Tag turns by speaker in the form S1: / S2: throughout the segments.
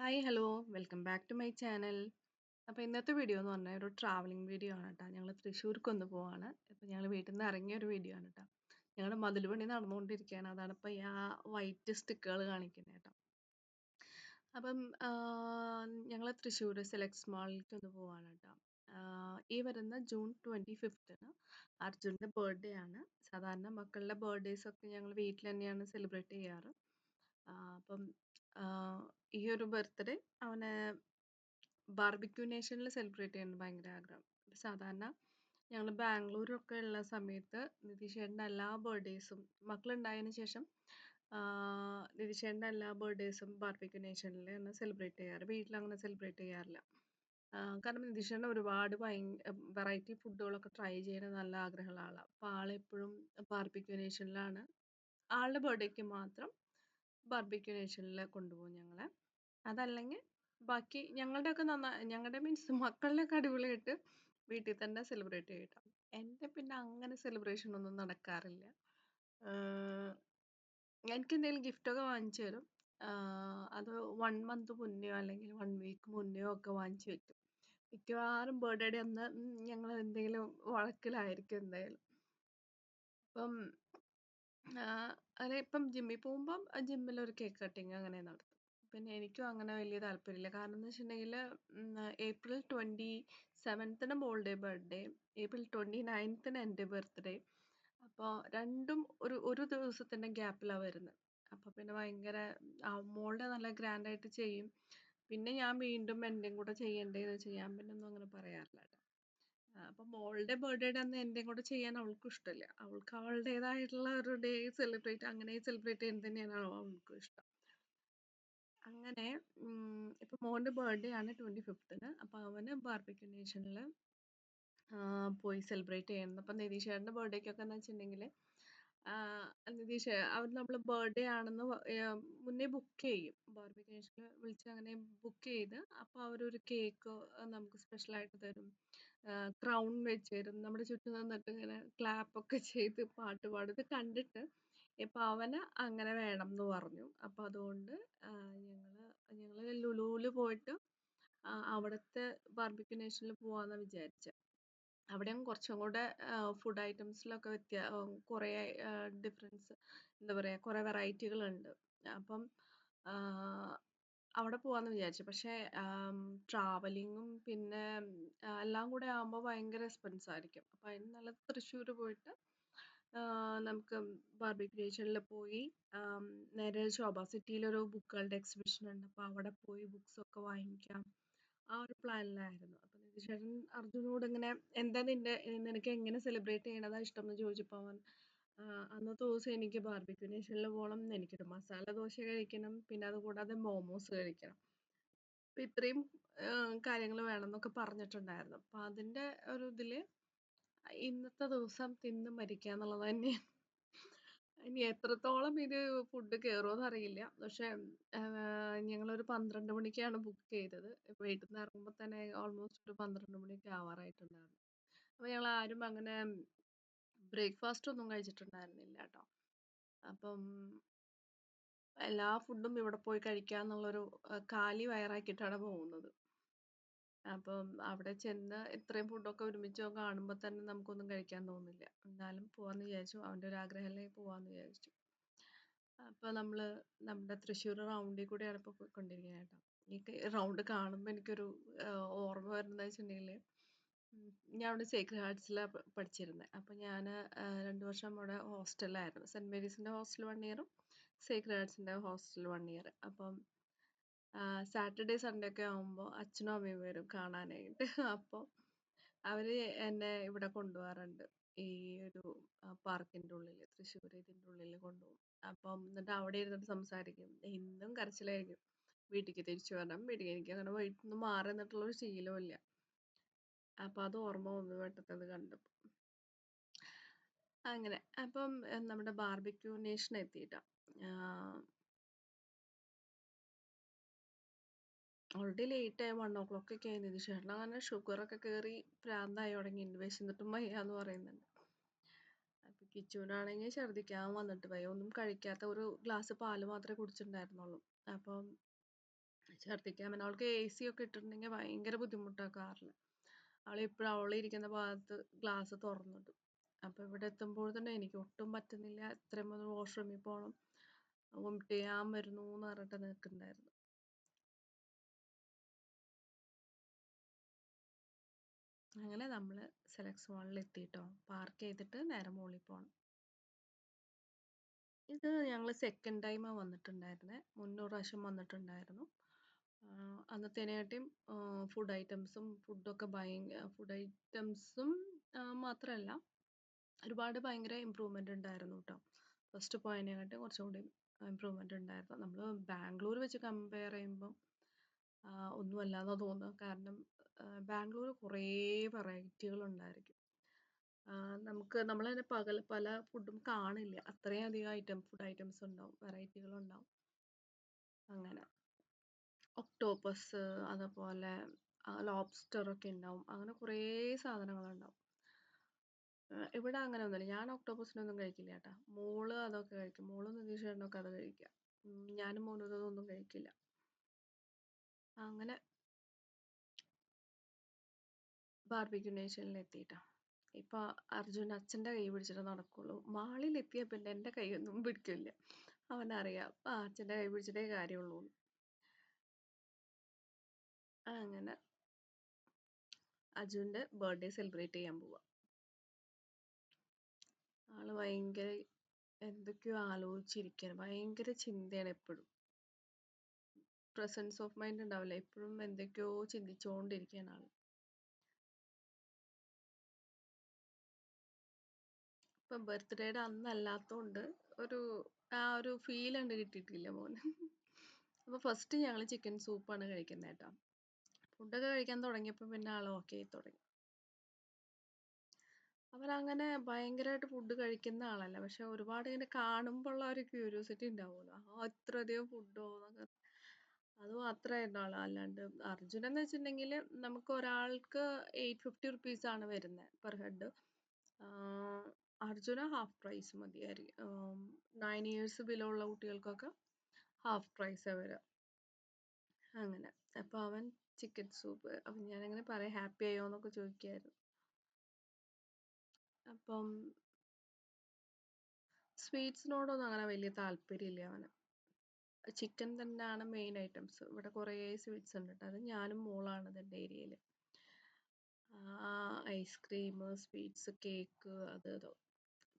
S1: Hi hello welcome back to my channel. അപ്പോൾ ഇന്നത്തെ video എന്ന് പറഞ്ഞാൽ ഒരു ട്രാവലിംഗ് വീഡിയോ ആണ് കേട്ടോ. ഞങ്ങൾ തൃശ്ശൂർക്കൊന്ന് പോവാണ്. ഇപ്പോൾ ഞങ്ങൾ വീട്ടിൽ നിന്ന് ഇറങ്ങിയ ഒരു വീഡിയോ ആണ് കേട്ടോ. ഞങ്ങളുടെ മതിൽ പണി നടന്നുകൊണ്ടിരിക്കുകയാണ്. അതാണ് ഇപ്പോൾ ആ വൈറ്റ് സ്റ്റിക്കുകൾ കാണിക്കുന്നത് കേട്ടോ. അപ്പം ഞങ്ങൾ തൃശ്ശൂർ സെലക്ട്സ് മാളിലേക്ക് ഒന്ന് പോവാണ് കേട്ടോ. ഈ വരുന്ന ജൂൺ 25 അർജുൻ്റെ ബർത്ത്ഡേ ആണ്. സാധാരണ മക്കളുടെ ബർത്ത്ഡേയ്സൊക്കെ ഞങ്ങൾ വീട്ടിൽ തന്നെയാണ് സെലിബ്രേറ്റ് ചെയ്യാറ്. അപ്പം ഈ ഒരു ബർത്ത്ഡേ അവനെ ബാർബിക്യൂ നേഷനിൽ സെലിബ്രേറ്റ് ചെയ്യാൻ ഭയങ്കര ആഗ്രഹം. സാധാരണ ഞങ്ങൾ ബാംഗ്ലൂരൊക്കെ ഉള്ള സമയത്ത് നിതീഷേട്ടൻ്റെ എല്ലാ ബർത്ത്ഡേയ്സും മക്കളുണ്ടായതിനു ശേഷം നിതീഷേട്ടൻ്റെ എല്ലാ ബർത്ത്ഡേയ്സും ബാർബിക്യൂ നേഷനിലാണ് സെലിബ്രേറ്റ് ചെയ്യാറ്. വീട്ടിലങ്ങനെ സെലിബ്രേറ്റ് ചെയ്യാറില്ല. കാരണം നിതീഷേട്ടൻ ഒരുപാട് വെറൈറ്റി ഫുഡുകളൊക്കെ ട്രൈ ചെയ്യാൻ നല്ല ആഗ്രഹമുള്ള ആളാണ്. അപ്പോൾ ആളെപ്പോഴും ബാർബിക്യൂ നേഷനിലാണ്. ആളുടെ ബർത്ത്ഡേക്ക് മാത്രം ബാർബിക്യൂ നേഷനിൽ കൊണ്ടുപോകും ഞങ്ങളെ. അതല്ലെങ്കിൽ ബാക്കി ഞങ്ങളുടെയൊക്കെ ഞങ്ങളുടെ മീൻസ് മക്കളുടെയൊക്കെ അടിപൊളിയായിട്ട് വീട്ടിൽ തന്നെ സെലിബ്രേറ്റ് ചെയ്യട്ടോ. എൻ്റെ പിന്നെ അങ്ങനെ സെലിബ്രേഷൻ ഒന്നും നടക്കാറില്ല. എനിക്ക് എന്തെങ്കിലും ഗിഫ്റ്റൊക്കെ വാങ്ങിച്ചു തരും. അത് 1 മന്ത് മുന്നെയോ അല്ലെങ്കിൽ 1 വീക്ക് മുന്നെയോ ഒക്കെ വാങ്ങിച്ചു വെക്കും. മിക്കവാറും ബർത്ത്ഡേ അന്ന് ഞങ്ങൾ എന്തെങ്കിലും വഴക്കിലായിരിക്കും എന്തായാലും. അപ്പം ഇപ്പം ജിമ്മിൽ പോകുമ്പം ജിമ്മിലൊരു കേക്ക് കട്ടിങ് അങ്ങനെ നടത്തും. പിന്നെ എനിക്കും അങ്ങനെ വലിയ താല്പര്യമില്ല. കാരണം എന്ന് വെച്ചിട്ടുണ്ടെങ്കിൽ ഏപ്രിൽ 27 മോളുടെ ബർത്ത്ഡേ, ഏപ്രിൽ 29 എൻ്റെ ബർത്ത്ഡേ. അപ്പോൾ രണ്ടും ഒരു ദിവസത്തിൻ്റെ ഗ്യാപ്പിലാണ് വരുന്നത്. അപ്പോൾ പിന്നെ ഭയങ്കര മോളുടെ നല്ല ഗ്രാൻഡായിട്ട് ചെയ്യും. പിന്നെ ഞാൻ വീണ്ടും എൻ്റെയും കൂടെ ചെയ്യണ്ടേന്ന് വെച്ചാൽ ഞാൻ പിന്നെ ഒന്നും അങ്ങനെ പറയാറില്ല കേട്ടോ. അപ്പം മോളുടെ ബർത്ത്ഡേയുടെ അന്ന് എൻ്റെയും കൂടെ ചെയ്യാൻ അവൾക്കും ഇഷ്ടമില്ല. അവൾക്ക് അവളുടേതായിട്ടുള്ള ഒരു ഡേ അങ്ങനെ സെലിബ്രേറ്റ് ചെയ്യുന്നത് തന്നെയാണ് അവൾക്കും ഇഷ്ടം. അങ്ങനെ ഇപ്പം മോൻ്റെ ബർത്ത്ഡേ ആണ് 25-ന്. അപ്പോൾ അവന് ബാർബിക്യൂ നേഷനിൽ പോയി സെലിബ്രേറ്റ് ചെയ്യുന്നത്. അപ്പം നിതീഷേട്ടൻ്റെ ബർത്ത്ഡേക്കൊക്കെ എന്ന് വെച്ചിട്ടുണ്ടെങ്കിൽ അവർ നമ്മൾ ബർത്ത്ഡേ ആണെന്ന് മുന്നേ ബുക്ക് ചെയ്യും. ബാർബിക്യൂ നേഷനിൽ വിളിച്ച് അങ്ങനെ ബുക്ക് ചെയ്ത് അപ്പോൾ അവരൊരു കേക്ക് നമുക്ക് സ്പെഷ്യലായിട്ട് തരും. ക്രൗൺ വെച്ച് തരും. നമ്മുടെ ചുറ്റും നിന്നിട്ട് ഇങ്ങനെ ക്ലാപ്പൊക്കെ ചെയ്ത് പാട്ട് പാടും. ഇത് കണ്ടിട്ട് ഇപ്പം അവന് അങ്ങനെ വേണം എന്ന് പറഞ്ഞു. അപ്പം അതുകൊണ്ട് ഞങ്ങൾ ലുലുവിൽ പോയിട്ട് അവിടുത്തെ ബാർബിക്യൂ നേഷനിൽ പോവാമെന്നാണ് വിചാരിച്ചത്. അവിടെയും കുറച്ചും കൂടെ ഫുഡ് ഐറ്റംസിലൊക്കെ കുറേ ഡിഫറൻസ് എന്താ പറയുക കുറേ വെറൈറ്റികളുണ്ട്. അപ്പം അവിടെ പോവാമെന്ന് വിചാരിച്ചു. പക്ഷേ ട്രാവലിങ്ങും പിന്നെ എല്ലാം കൂടെ ആകുമ്പോൾ ഭയങ്കര എക്സ്പെൻസ് ആയിരിക്കും. അപ്പം അതിന് നല്ലത് തൃശ്ശൂർ പോയിട്ട് നമുക്ക് ബാർബിക്യൂ നേഷനിൽ പോയി നേരെ ശോഭ സിറ്റിയിലൊരു ബുക്കുകളുടെ എക്സിബിഷൻ ഉണ്ട്. അപ്പോൾ അവിടെ പോയി ബുക്സൊക്കെ വാങ്ങിക്കാം. ആ ഒരു പ്ലാനിലായിരുന്നു. അപ്പം നിതീഷേട്ടൻ അർജുനോട് ഇങ്ങനെ എന്താ നിനക്ക് എങ്ങനെ സെലിബ്രേറ്റ് ചെയ്യണതാ ഇഷ്ടം എന്ന് ചോദിച്ചപ്പോൾ അവൻ അന്നത്തെ ദിവസം എനിക്ക് ബാർബിക്യൂ നേഷനിൽ പോകണം, എനിക്കൊരു മസാല ദോശ കഴിക്കണം, പിന്നെ അതുകൂടാതെ മോമോസ് കഴിക്കണം. അപ്പം ഇത്രയും കാര്യങ്ങൾ വേണമെന്നൊക്കെ പറഞ്ഞിട്ടുണ്ടായിരുന്നു. അപ്പം അതിൻ്റെ ഒരു ഇതിൽ ഇന്നത്തെ ദിവസം തിന്ന് മരിക്കുക എന്നുള്ളത് തന്നെ. ഇനി എത്രത്തോളം ഇത് ഫുഡ് കയറുമെന്ന് അറിയില്ല. പക്ഷേ ഞങ്ങളൊരു 12 മണിക്കാണ് ബുക്ക് ചെയ്തത്. വീട്ടിൽ നിന്ന് ഇറങ്ങുമ്പോൾ തന്നെ ഓൾമോസ്റ്റ് ഒരു 12 മണിയൊക്കെ ആവാറായിട്ടുണ്ടായിരുന്നു. അപ്പോൾ ഞങ്ങൾ ആരും അങ്ങനെ ബ്രേക്ക്ഫാസ്റ്റ് ഒന്നും കഴിച്ചിട്ടുണ്ടായിരുന്നില്ല കേട്ടോ. അപ്പം എല്ലാ ഫുഡും ഇവിടെ പോയി കഴിക്കുക എന്നുള്ളൊരു കാലി വയറാക്കിയിട്ടാണ് പോകുന്നത്. അപ്പം അവിടെ ചെന്ന് ഇത്രയും ഫുഡൊക്കെ ഒരുമിച്ച് കാണുമ്പോൾ തന്നെ നമുക്കൊന്നും കഴിക്കാൻ തോന്നില്ല. എന്നാലും പോവാമെന്ന് വിചാരിച്ചു. അവൻ്റെ ഒരു ആഗ്രഹമല്ലേ പോവാമെന്ന് വിചാരിച്ചു. അപ്പോൾ നമ്മൾ നമ്മുടെ തൃശ്ശൂർ റൗണ്ടിൽ കൂടെയാണ് ഇപ്പോൾ പോയിക്കൊണ്ടിരിക്കുന്നത് കേട്ടോ. ഈ റൗണ്ട് കാണുമ്പോൾ എനിക്കൊരു ഓർമ്മ വരുന്നത് വെച്ചിട്ടുണ്ടെങ്കിൽ ഞാൻ അവിടെ സേക്രഡ് ഹാർട്സിലാണ് പഠിച്ചിരുന്നത്. അപ്പോൾ ഞാൻ 2 വർഷം അവിടെ ഹോസ്റ്റലിലായിരുന്നു. സെൻറ്റ് മേരീസിൻ്റെ ഹോസ്റ്റൽ 1 ഇയറും സേക്രഡ് ഹാർട്സിൻ്റെ ഹോസ്റ്റൽ 1 ഇയർ. അപ്പം സാറ്റർഡേ സൺഡേ ഒക്കെ ആകുമ്പോൾ അച്ഛനും അമ്മയും വരും കാണാനായിട്ട്. അപ്പോൾ അവർ എന്നെ ഇവിടെ കൊണ്ടുപോകാറുണ്ട്. ഈ ഒരു പാർക്കിൻ്റെ ഉള്ളിൽ തൃശ്ശൂർ ഇതിൻ്റെ ഉള്ളിൽ കൊണ്ടുപോകും. അപ്പം എന്നിട്ട് അവിടെ ഇരുന്നിട്ട് സംസാരിക്കും. ഇന്നും കരച്ചിലായിരിക്കും. വീട്ടിലേക്ക് തിരിച്ചു വരണം, എനിക്ക് അങ്ങനെ വീട്ടിൽ നിന്ന് മാറി നിന്നിട്ടുള്ളൊരു ശീലമില്ല. അപ്പം അത് ഓർമ്മ വന്നു പെട്ടെന്ന് കണ്ടപ്പോൾ. അങ്ങനെ അപ്പം നമ്മുടെ ബാർബിക്യൂ നേഷൻ എത്തിയിട്ടാ. ഓൾറെഡി ലേറ്റായി 1 o'clock ഒക്കെ ആയി. നിതീഷേട്ടൻ അങ്ങനെ ഷുഗറൊക്കെ കയറി പ്രാന്തായി തുടങ്ങി. വിശന്നിട്ടും വയ്യാന്ന് പറയുന്നുണ്ട്. അപ്പം കിച്ചുവിനാണെങ്കിൽ ഛർദ്ദിക്കാൻ വന്നിട്ട് വയ്യ. ഒന്നും കഴിക്കാത്ത ഒരു ഗ്ലാസ് പാല് മാത്രമേ കുടിച്ചിട്ടുണ്ടായിരുന്നുള്ളൂ. അപ്പം ഛർദ്ദിക്കാൻ പിന്നെ അവൾക്ക് AC ഒക്കെ ഇട്ടിട്ടുണ്ടെങ്കിൽ ഭയങ്കര ബുദ്ധിമുട്ടാണ് കാറിൽ. അവളെപ്പോഴും അവളിരിക്കുന്ന ഭാഗത്ത് ഗ്ലാസ് തുറന്നിടും. അപ്പോൾ ഇവിടെ എത്തുമ്പോൾ തന്നെ എനിക്ക് ഒട്ടും പറ്റുന്നില്ല. എത്രയും പെട്ടെന്ന് വാഷ്റൂമിൽ പോകണം, വൊമിറ്റ് ചെയ്യാൻ വരുന്നു എന്ന് പറഞ്ഞിട്ട് നിൽക്കുന്നുണ്ടായിരുന്നു. അങ്ങനെ നമ്മൾ സെലക്സ് മോളിൽ എത്തിയിട്ടോ. പാർക്ക് ചെയ്തിട്ട് നേരെ മുകളിൽ പോകണം. ഇത് ഞങ്ങൾ സെക്കൻഡ് ടൈമാണ് വന്നിട്ടുണ്ടായിരുന്നത്. മുന്നൂറ് പ്രാവശ്യം വന്നിട്ടുണ്ടായിരുന്നു. അന്നത്തേനെക്കാട്ടിയും ഫുഡ് ഐറ്റംസും ഫുഡ് ഐറ്റംസും മാത്രമല്ല, ഒരുപാട് ഭയങ്കര ഇമ്പ്രൂവ്മെൻ്റ് ഉണ്ടായിരുന്നു കേട്ടോ. ഫസ്റ്റ് പോയതിനെക്കാട്ടും കുറച്ചും കൂടി ഇമ്പ്രൂവ്മെൻ്റ് ഉണ്ടായിരുന്നു. നമ്മൾ ബാംഗ്ലൂർ വെച്ച് കമ്പയർ ചെയ്യുമ്പം ഒന്നുമല്ലാന്ന് തോന്നുന്നു. കാരണം ബാംഗ്ലൂർ കുറേ വെറൈറ്റികളുണ്ടായിരിക്കും. നമുക്ക് നമ്മൾ തന്നെ പല ഫുഡും കാണില്ല, അത്രയും അധികം ഫുഡ് ഐറ്റംസ് ഉണ്ടാവും, വെറൈറ്റികളുണ്ടാവും. അങ്ങനെ ഒക്ടോപ്പസ്, അതുപോലെ ലോബ്സ്റ്ററൊക്കെ ഉണ്ടാവും. അങ്ങനെ കുറേ സാധനങ്ങളുണ്ടാവും. ഇവിടെ അങ്ങനെ ഒന്നുമില്ല. ഞാൻ ഒക്ടോപ്പസിനൊന്നും കഴിക്കില്ല കേട്ടോ. മോള് അതൊക്കെ കഴിക്കും. മോളും നിതീഷ് ചേട്ടനൊക്കെ അത് കഴിക്കുക. ഞാനും മോനും ഇതൊന്നും കഴിക്കില്ല. അങ്ങനെ ബാർബിക്യൂ നേഷനിൽ എത്തിയിട്ടാ. ഇപ്പൊ അർജുൻ അച്ഛൻ്റെ കൈ പിടിച്ചിട്ട് നടക്കുള്ളൂ. മാളിലെത്തിയ പിന്നെ എൻ്റെ കൈയൊന്നും പിടിക്കില്ല. അവനറിയാം അച്ഛൻ്റെ കൈ പിടിച്ചിട്ടേ കാര്യമുള്ളൂ. അങ്ങനെ അജുവിൻ്റെ ബർത്ത്ഡേ സെലിബ്രേറ്റ് ചെയ്യാൻ പോവാ. ആള് ഭയങ്കര എന്തൊക്കെയോ ആലോചിച്ചിരിക്കുകയാണ്. ഭയങ്കര ചിന്തയാണ് എപ്പോഴും. പ്രസൻസ് ഓഫ് മൈൻഡ് ഉണ്ടാവില്ല, എപ്പോഴും എന്തൊക്കെയോ ചിന്തിച്ചുകൊണ്ടിരിക്കുകയാണ് ആള്. ഇപ്പം ബർത്ത്ഡേയുടെ അന്നല്ലാത്തതുകൊണ്ട് ഒരു ഫീൽ കണ്ട് കിട്ടിയിട്ടില്ല മോന്. അപ്പോൾ ഫസ്റ്റ് ഞങ്ങൾ ചിക്കൻ സൂപ്പാണ് കഴിക്കുന്നത് കേട്ടോ. ഫുഡൊക്കെ കഴിക്കാൻ തുടങ്ങിയപ്പോൾ പിന്നെ ആൾ ഓക്കെ ആയി തുടങ്ങി. അവരങ്ങനെ ഭയങ്കരമായിട്ട് ഫുഡ് കഴിക്കുന്ന ആളല്ല, പക്ഷെ ഒരുപാട് ഇങ്ങനെ കാണുമ്പോൾ ഉള്ള ഒരു ക്യൂരിയോസിറ്റി ഉണ്ടാവുമല്ലോ, ഇത്രയധികം ഫുഡോ എന്നൊക്കെ. അത് മാത്രമായിരുന്നു ആൾ. അല്ലാണ്ട് അർജുൻ എന്ന് വെച്ചിട്ടുണ്ടെങ്കിൽ നമുക്ക് ഒരാൾക്ക് 850 റുപ്പീസാണ് വരുന്നത് per head. Arjuna half price മതിയായിരിക്കും. 9 ഇയേഴ്സ് ബിലോ ഉള്ള കുട്ടികൾക്കൊക്കെ ഹാഫ് പ്രൈസാണ് വരിക. അങ്ങനെ അപ്പോൾ അവൻ ചിക്കൻ സൂപ്പ്, അപ്പം ഞാനങ്ങനെ പറയാം ഹാപ്പി ആയോ എന്നൊക്കെ ചോദിക്കായിരുന്നു. അപ്പം സ്വീറ്റ്സിനോടൊന്നും അങ്ങനെ വലിയ താല്പര്യമില്ല അവന്. ചിക്കൻ തന്നെയാണ് മെയിൻ ഐറ്റംസ്. ഇവിടെ കുറേ സ്വീറ്റ്സ് ഉണ്ട് കേട്ടോ. അത് ഞാനും മോളാണ് ഇതിൻ്റെ ഏരിയയിൽ. ഐസ്ക്രീം, സ്വീറ്റ്സ്, കേക്ക്, അതോ.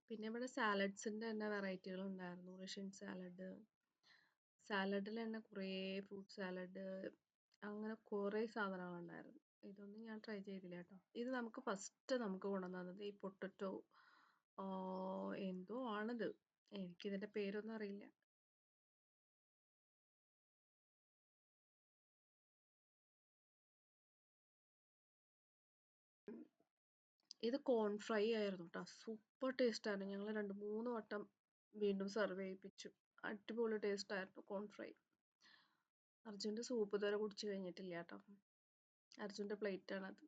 S1: പിന്നെ ഇവിടെ സാലഡ്സിൻ്റെ തന്നെ വെറൈറ്റികൾ ഉണ്ടായിരുന്നു. റഷ്യൻ സാലഡിൽ തന്നെ കുറേ ഫ്രൂട്ട് സാലഡ്, അങ്ങനെ കുറേ സാധനങ്ങളുണ്ടായിരുന്നു. ഇതൊന്നും ഞാൻ ട്രൈ ചെയ്തില്ല കേട്ടോ. ഇത് നമുക്ക് കൊണ്ടുവന്നത് ഈ പൊട്ടറ്റോ എന്തോ ആണിത്, എനിക്കിതിൻ്റെ പേരൊന്നും അറിയില്ല. ഇത് കോൺ ഫ്രൈ ആയിരുന്നു കേട്ടോ. സൂപ്പർ ടേസ്റ്റായിരുന്നു. ഞങ്ങൾ 2-3 വട്ടം വീണ്ടും സെർവ് ചെയ്യിപ്പിച്ചു. അടിപൊളി ടേസ്റ്റായിരുന്നു കോൺ ഫ്രൈ. അർജുൻ്റെ സൂപ്പ് ഇതുവരെ കുടിച്ചു കഴിഞ്ഞിട്ടില്ല കേട്ടോ. അർജുൻ്റെ പ്ലേറ്റാണത്.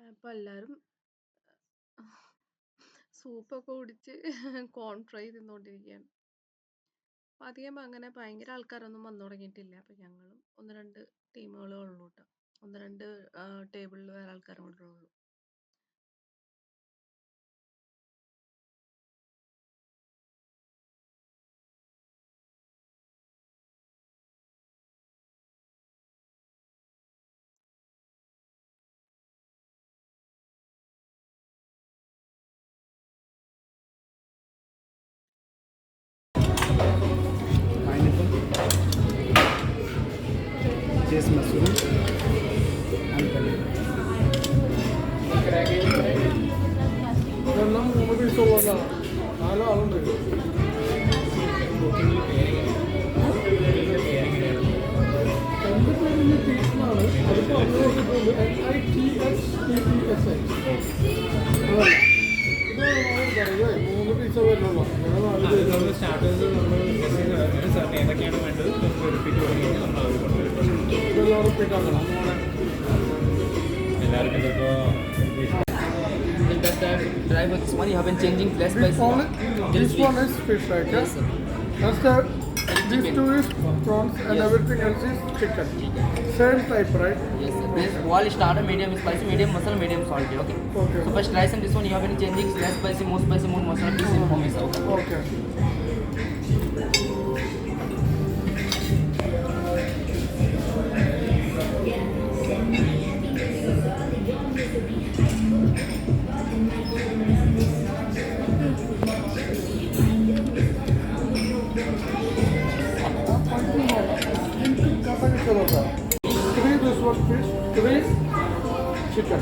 S1: അപ്പം എല്ലാവരും സൂപ്പൊക്കെ കുടിച്ച് കോൺ ഫ്രൈ തിന്നുകൊണ്ടിരിക്കുകയാണ്. അപ്പം അധികം അങ്ങനെ ഭയങ്കര ആൾക്കാരൊന്നും വന്നു തുടങ്ങിയിട്ടില്ല. അപ്പം ഞങ്ങളും 1-2 ടീമുകളേ ഉള്ളൂ കേട്ടോ. 1-2 ടേബിളിൽ വേറെ ആൾക്കാരും കൂടെ ഉള്ളൂ.
S2: Cheese mushroom and paneer.
S3: ഇതെല്ലാം 3 പീസുള്ള 4 ആളുണ്ട്. പേര് പീസിനാണ്. അതിപ്പോൾ അങ്ങനെ കൊടുത്തിട്ടുണ്ട്. NITSPPSI. ഇത് 3 പീസ് വരുന്നുള്ളൂ. അങ്ങനെ 4 പേര്.
S2: സ്റ്റാർട്ടേഴ്സ് നമ്മൾ ഏതൊക്കെയാണ് വേണ്ടത് റിപ്പീറ്റ് തുടങ്ങി നമ്മൾ
S3: ഇതെല്ലാം റിപ്പീറ്റ് ആക്കണം മോളെ.
S4: എല്ലാവർക്കും ചിലപ്പോൾ
S5: In that time, try with this one. You have been changing less by
S3: This one, this one is fish, right?
S5: Yes, sir.
S3: That's the, these two is prawns and
S5: Yes.
S3: everything else is chicken. Same type, right?
S5: Yes, sir. This wall starter medium spicy, medium masala, medium salty. Okay.
S3: Okay.
S5: So first rice and this one you have been changing less spicy, more masala. Please inform me, sir. Okay.
S3: Okay. Three this one fish, three chicken.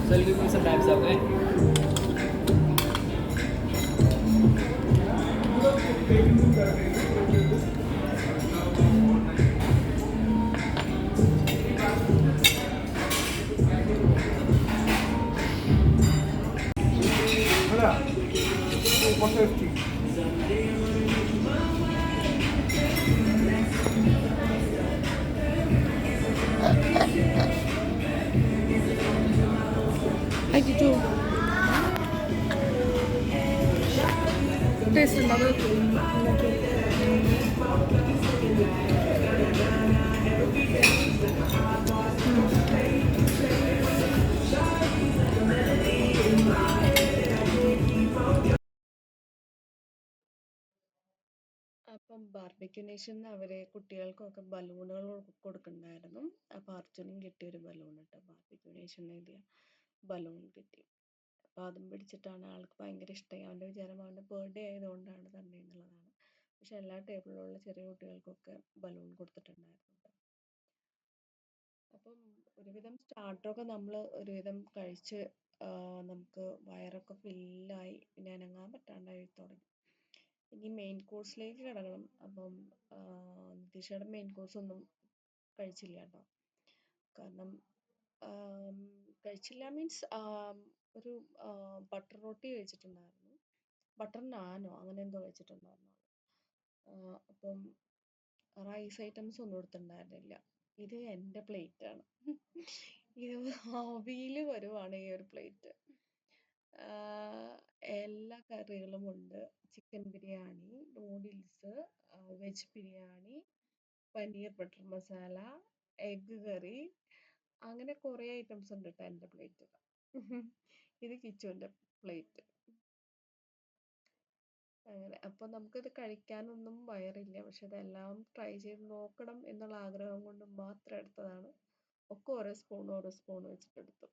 S5: So I'll give you some types, okay?
S3: Super tasty.
S1: Taste ഉണ്ടോ അത്? അപ്പം barbecue നേഷനിൽ അവര് കുട്ടികൾക്കൊക്കെ ബലൂണുകൾ കൊടുക്കണ്ടായിരുന്നു. അപ്പം അർജുനും കിട്ടിയൊരു balloon കേട്ടോ, ബാർബിക്യൂ നേഷൻ എഴുതിയ ബലൂൺ കിട്ടി. അപ്പം അതും പിടിച്ചിട്ടാണ് ആൾക്ക് ഭയങ്കര ഇഷ്ടമായി. അവൻ്റെ വിചാരം അവൻ്റെ ബർത്ത്ഡേ ആയതുകൊണ്ടാണ് തന്നെ എന്നുള്ളതാണ്. പക്ഷെ എല്ലാ ടേബിളിലുള്ള ചെറിയ കുട്ടികൾക്കൊക്കെ ബലൂൺ കൊടുത്തിട്ടുണ്ടായിരുന്നു കേട്ടോ. അപ്പം ഒരുവിധം സ്റ്റാർട്ടറൊക്കെ നമ്മൾ ഒരുവിധം കഴിച്ച് നമുക്ക് വയറൊക്കെ ഫില്ലായി, പിന്നെ അനങ്ങാൻ പറ്റാണ്ടായി തുടങ്ങി. ഇനി മെയിൻ കോഴ്സിലേക്ക് കിടക്കണം. അപ്പം നിതീഷയുടെ മെയിൻ കോഴ്സ് ഒന്നും കഴിച്ചില്ല കേട്ടോ. കാരണം കഴിച്ചില്ല മീൻസ് ഒരു ബട്ടർ റോട്ടി കഴിച്ചിട്ടുണ്ടായിരുന്നു, ബട്ടർ നാനോ അങ്ങനെ എന്തോ കഴിച്ചിട്ടുണ്ടായിരുന്നു. അപ്പം റൈസ് ഐറ്റംസ് ഒന്നും എടുത്തിട്ടുണ്ടായിരുന്നില്ല. ഇത് എൻ്റെ പ്ലേറ്റ് ആണ്. ഇത് ആവിയിൽ വരുവാണ് ഈ ഒരു പ്ലേറ്റ്. എല്ലാ കറികളും ഉണ്ട്. Chicken biryani, noodles, veg biryani, paneer butter masala, egg curry, അങ്ങനെ കുറേ ഐറ്റംസ് ഉണ്ട് കേട്ടോ എൻ്റെ പ്ലേറ്റിൽ. ഇത് കിച്ചുവിൻ്റെ പ്ലേറ്റ്. അങ്ങനെ അപ്പോൾ നമുക്കിത് കഴിക്കാനൊന്നും വയറില്ല. പക്ഷെ ഇതെല്ലാം ട്രൈ ചെയ്ത് നോക്കണം എന്നുള്ള ആഗ്രഹം കൊണ്ട് മാത്രം എടുത്തതാണ്. ഒക്കെ ഓരോ സ്പൂൺ വെച്ചിട്ടെടുത്തു.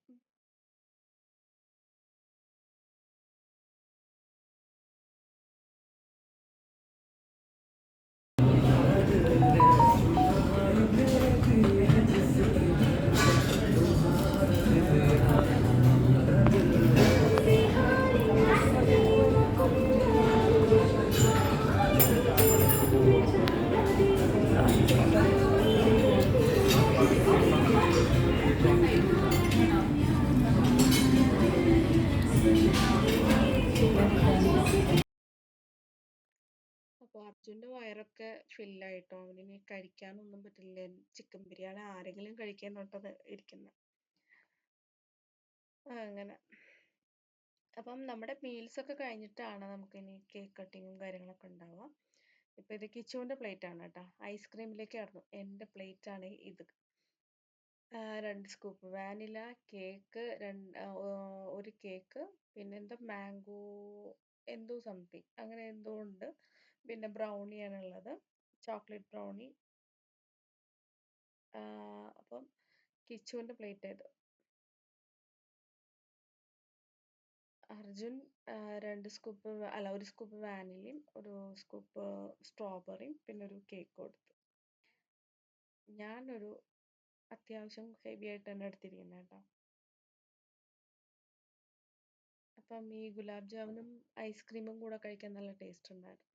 S1: അപ്പോൾ അർജുൻ്റെ വയറൊക്കെ ഫില്ലായിട്ടോ. അവനിനി കഴിക്കാനൊന്നും പറ്റില്ല. ചിക്കൻ ബിരിയാണി ആരെങ്കിലും കഴിക്കാൻ തൊട്ടത് ഇരിക്കുന്നത്. അങ്ങനെ അപ്പം നമ്മുടെ മീൽസ് ഒക്കെ കഴിഞ്ഞിട്ടാണ് നമുക്കിനി കേക്ക് കട്ടിങ്ങും കാര്യങ്ങളൊക്കെ ഉണ്ടാവുക. ഇപ്പം ഇത് കിച്ചുവിൻ്റെ പ്ലേറ്റ് ആണ് കേട്ടോ. ഐസ്ക്രീമിലേക്കായിരുന്നു. എൻ്റെ പ്ലേറ്റ് ആണ് ഇത്. 2 സ്കൂപ്പ് വാനില കേക്ക്, ഒരു കേക്ക്, പിന്നെ എന്തോ മാംഗോ എന്തോ സംതിങ് അങ്ങനെ എന്തോ ഉണ്ട്. പിന്നെ ബ്രൗണിയാണുള്ളത്, ചോക്ലേറ്റ് ബ്രൗണി. അപ്പം കിച്ചുവിൻ്റെ പ്ലേറ്റ് ഇത്. അർജുൻ 2 സ്കൂപ്പ് അല്ല 1 സ്കൂപ്പ് വാനിലയും 1 സ്കൂപ്പ് സ്ട്രോബെറിയും പിന്നെ ഒരു കേക്ക് കൊടുത്തു. ഞാനൊരു അത്യാവശ്യം ഹെവി ആയിട്ട് തന്നെ എടുത്തിരിക്കുന്നത് കേട്ടോ. അപ്പം ഈ ഗുലാബ് ജാമുനും ഐസ്ക്രീമും കൂടെ കഴിക്കാൻ നല്ല ടേസ്റ്റ് ഉണ്ടായിരുന്നു.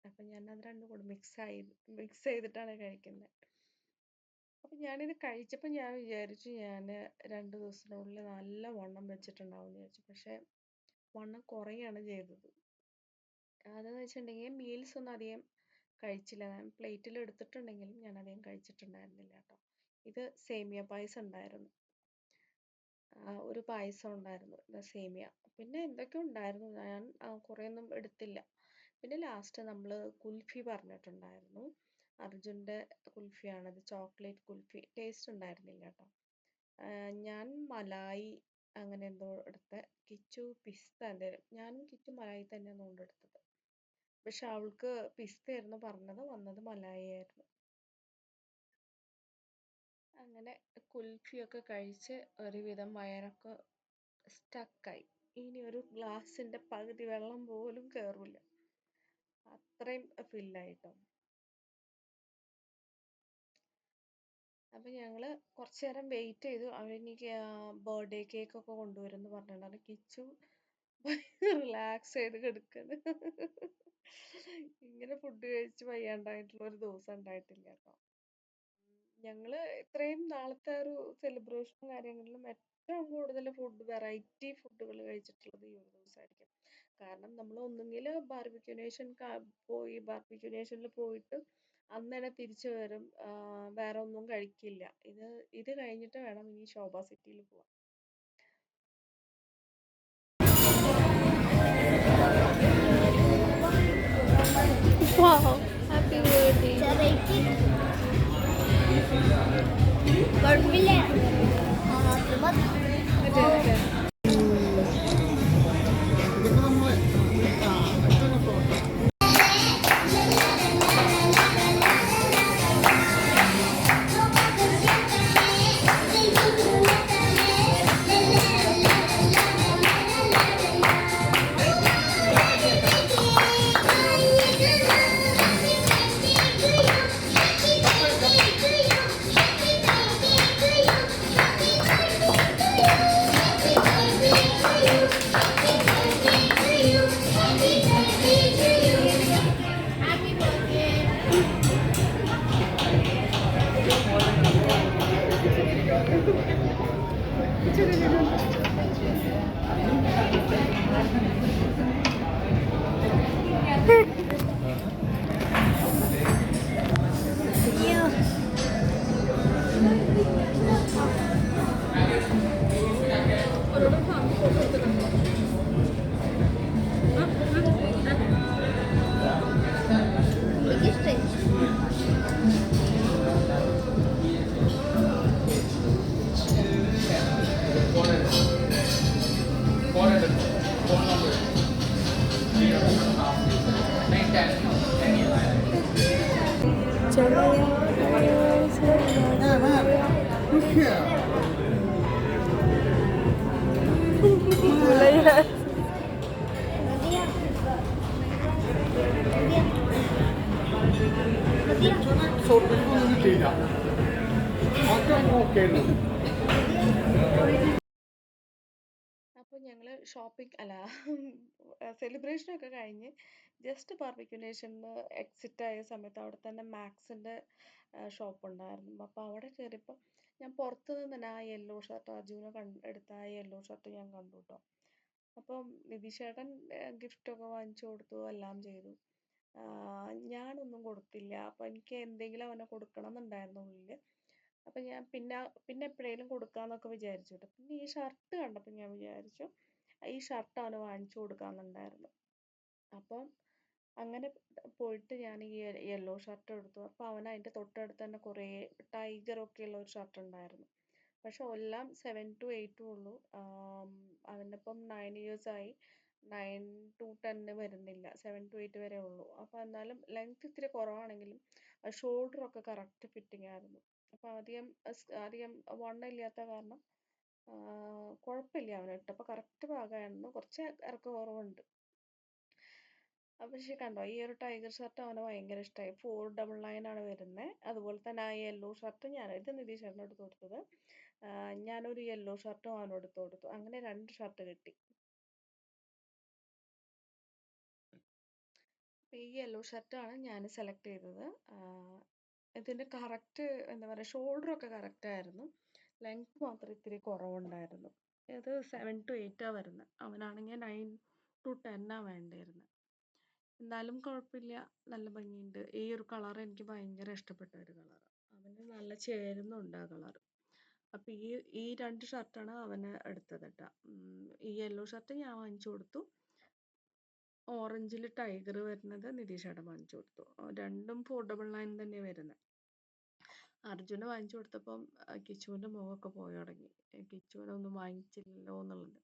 S1: അപ്പം ഞാൻ അത് രണ്ടും കൂടെ മിക്സ് ചെയ്തിട്ടാണ് കഴിക്കുന്നത്. അപ്പം ഞാനിത് കഴിച്ചപ്പോൾ ഞാൻ വിചാരിച്ചു ഞാൻ 2 ദിവസത്തിനുള്ളിൽ നല്ല വണ്ണം വെച്ചിട്ടുണ്ടാവും എന്ന് വിചാരിച്ചു. പക്ഷേ വണ്ണം കുറയാണ് ചെയ്തത്. അതെന്ന് വെച്ചിട്ടുണ്ടെങ്കിൽ മീൽസ് ഒന്നും അധികം കഴിച്ചില്ല. ഞാൻ പ്ലേറ്റിൽ എടുത്തിട്ടുണ്ടെങ്കിലും ഞാൻ അധികം കഴിച്ചിട്ടുണ്ടായിരുന്നില്ല കേട്ടോ. ഇത് സേമിയ പായസം ഉണ്ടായിരുന്നു. ഒരു പായസം ഉണ്ടായിരുന്നു, സേമിയ. പിന്നെ എന്തൊക്കെയോ ഉണ്ടായിരുന്നു, ഞാൻ കുറേയൊന്നും എടുത്തില്ല. പിന്നെ ലാസ്റ്റ് നമ്മൾ കുൽഫി പറഞ്ഞിട്ടുണ്ടായിരുന്നു. അർജുൻ്റെ കുൽഫിയാണത്, ചോക്ലേറ്റ് കുൽഫി. ടേസ്റ്റ് ഉണ്ടായിരുന്നില്ല കേട്ടോ. ഞാൻ മലായി അങ്ങനെ എന്തോ എടുത്ത, കിച്ചു പിസ്ത എന്തേലും. ഞാനും കിച്ചു മലായി തന്നെയാണ് കൊണ്ടെടുത്തത്. പക്ഷെ അവൾക്ക് പിസ്തയായിരുന്നു പറഞ്ഞത്, വന്നത് മലായി ആയിരുന്നു. അങ്ങനെ കുൽഫിയൊക്കെ കഴിച്ച് ഒരുവിധം വയറൊക്കെ സ്റ്റക്കായി. ഇനി ഒരു ഗ്ലാസിന്റെ പകുതി വെള്ളം പോലും കയറൂല, അത്രയും ഫില്ലായിട്ടോ. അപ്പൊ ഞങ്ങള് കുറച്ചു നേരം വെയിറ്റ് ചെയ്തു. അവരെനിക്ക് ബർത്ത്ഡേ കേക്ക് ഒക്കെ കൊണ്ടുവരുമെന്ന് പറഞ്ഞിട്ടുണ്ടായിരുന്നു. കിച്ചു റിലാക്സ് ചെയ്ത് കിടക്കുന്നു. ഇങ്ങനെ ഫുഡ് കഴിച്ച് വയ്യാണ്ടായിട്ടുള്ള ഒരു ദിവസം ഉണ്ടായിട്ടില്ല കേട്ടോ. ഞങ്ങള് ഇത്രയും നാളത്തെ ഒരു സെലിബ്രേഷൻ കാര്യങ്ങളിലും ഏറ്റവും കൂടുതൽ വെറൈറ്റി ഫുഡുകൾ കഴിച്ചിട്ടുള്ളത് ഈ ഒരു ദിവസമായിരിക്കും. കാരണം നമ്മൾ ഒന്നുകിൽ ബാർബിക്യൂ നേഷൻ പോയി ബാർബിക്യൂ നേഷനിൽ പോയിട്ട് അന്ന് തന്നെ തിരിച്ചു വരും, വേറെ ഒന്നും കഴിക്കില്ല. ഇത് കഴിഞ്ഞിട്ട് വേണം ഇനി ശോഭ സിറ്റിയിൽ പോവാൻ.
S4: Wow, happy birthday. കുഴപ്പമില്ല.
S1: മറ്റേ
S3: ഇതൊക്കെ നമ്മളെ ഇതൊക്കെ തോട്ടാം. Look here. സോപ്പിക്കൊന്നും കിട്ടിയില്ല. അതൊക്കെ ഓക്കെ ആണ്.
S1: അപ്പോൾ ഞങ്ങൾ ഷോപ്പിംഗ് അല്ല സെലിബ്രേഷനൊക്കെ കഴിഞ്ഞ് ജസ്റ്റ് ബാർബിക്യൂ നേഷനിൽ എക്സിറ്റ് ആയ സമയത്ത് അവിടെ തന്നെ മാക്സിൻ്റെ ഷോപ്പ് ഉണ്ടായിരുന്നു. അപ്പോൾ അവിടെ കയറിയപ്പോൾ ഞാൻ പുറത്ത് നിന്ന് തന്നെ ആ യെല്ലോ ഷർട്ട്, അജുവിനെ എടുത്ത ആ യെല്ലോ ഷർട്ട് ഞാൻ കണ്ടു കേട്ടോ. അപ്പം നിധിഷേട്ടൻ ഗിഫ്റ്റൊക്കെ വാങ്ങിച്ചു കൊടുത്തു, എല്ലാം ചെയ്തു. ഞാനൊന്നും കൊടുത്തില്ല. അപ്പോൾ എനിക്ക് എന്തെങ്കിലും അവനെ കൊടുക്കണം എന്നുണ്ടായിരുന്നു ഉള്ളിൽ. അപ്പം ഞാൻ പിന്നെ എപ്പോഴേലും കൊടുക്കാമെന്നൊക്കെ വിചാരിച്ചു കേട്ടോ. പിന്നെ ഈ ഷർട്ട് കണ്ടപ്പോൾ ഞാൻ വിചാരിച്ചു ഈ ഷർട്ട് അവന് വാങ്ങിച്ചു കൊടുക്കാമെന്നുണ്ടായിരുന്നു. അപ്പം അങ്ങനെ പോയിട്ട് ഞാൻ ഈ യെല്ലോ ഷർട്ട് എടുത്തു. അപ്പോൾ അവൻ അതിൻ്റെ തൊട്ടടുത്ത് തന്നെ കുറേ ടൈഗറൊക്കെ ഉള്ള ഒരു ഷർട്ട് ഉണ്ടായിരുന്നു. പക്ഷെ എല്ലാം 7 to 8 ഉള്ളൂ. അവനിപ്പം 9 years ആയി. 9 to 10 വരുന്നില്ല, 7 to 8 വരെ ഉള്ളൂ. അപ്പോൾ എന്നാലും ലെങ്ത് ഇത്തിരി കുറവാണെങ്കിലും ഷോൾഡറൊക്കെ കറക്റ്റ് ഫിറ്റിംഗ് ആയിരുന്നു. അപ്പോൾ അധികം വണ്ണം ഇല്ലാത്ത കാരണം കുഴപ്പമില്ല, അവന് ഇട്ടപ്പോൾ കറക്റ്റ് പാകമായിരുന്നു. കുറച്ച് ഇറക്കം കുറവുണ്ട്. പക്ഷെ കണ്ടോ, ഈ ഒരു ടൈഗർ ഷർട്ട് അവന് ഭയങ്കര ഇഷ്ടമായി. 499 ആണ് വരുന്നത്. അതുപോലെ തന്നെ ആ യെല്ലോ ഷർട്ട് ഇത് നിതീഷേട്ടന് എടുത്ത് കൊടുത്തത്. ഞാനൊരു യെല്ലോ ഷർട്ടും അവനോട് എടുത്ത് കൊടുത്തു. അങ്ങനെ 2 ഷർട്ട് കിട്ടി. ഈ യെല്ലോ ഷർട്ടാണ് ഞാൻ സെലക്ട് ചെയ്തത്. ഇതിൻ്റെ കറക്റ്റ് എന്താ പറയുക, ഷോൾഡറൊക്കെ കറക്റ്റ് ആയിരുന്നു. ലെങ്ത് മാത്രം ഇത്തിരി കുറവുണ്ടായിരുന്നു. ഇത് 7 to 8 വരുന്നത്. അവനാണെങ്കിൽ 9 to 10 വേണ്ടിയിരുന്നത്. എന്നാലും കുഴപ്പമില്ല, നല്ല ഭംഗിയുണ്ട്. ഈ ഒരു കളർ എനിക്ക് ഭയങ്കര ഇഷ്ടപ്പെട്ട ഒരു കളറാണ്. അവന് നല്ല ചേരുന്നുണ്ട് ആ കളർ. അപ്പം ഈ 2 ഷർട്ടാണ് അവന് എടുത്തത് കേട്ടോ. ഈ യെല്ലോ ഷർട്ട് ഞാൻ വാങ്ങിച്ചു കൊടുത്തു. ഓറഞ്ചിൽ ടൈഗർ വരുന്നത് നിതീഷേട്ടൻ വാങ്ങിച്ചു കൊടുത്തു. രണ്ടും 499 തന്നെയാണ് വരുന്നത്. അർജുന് വാങ്ങിച്ചു കൊടുത്തപ്പം കിച്ചുവിൻ്റെ മുഖമൊക്കെ പോയി തുടങ്ങി. കിച്ചുവിനൊന്നും വാങ്ങിച്ചില്ലല്ലോ എന്നുള്ളത്.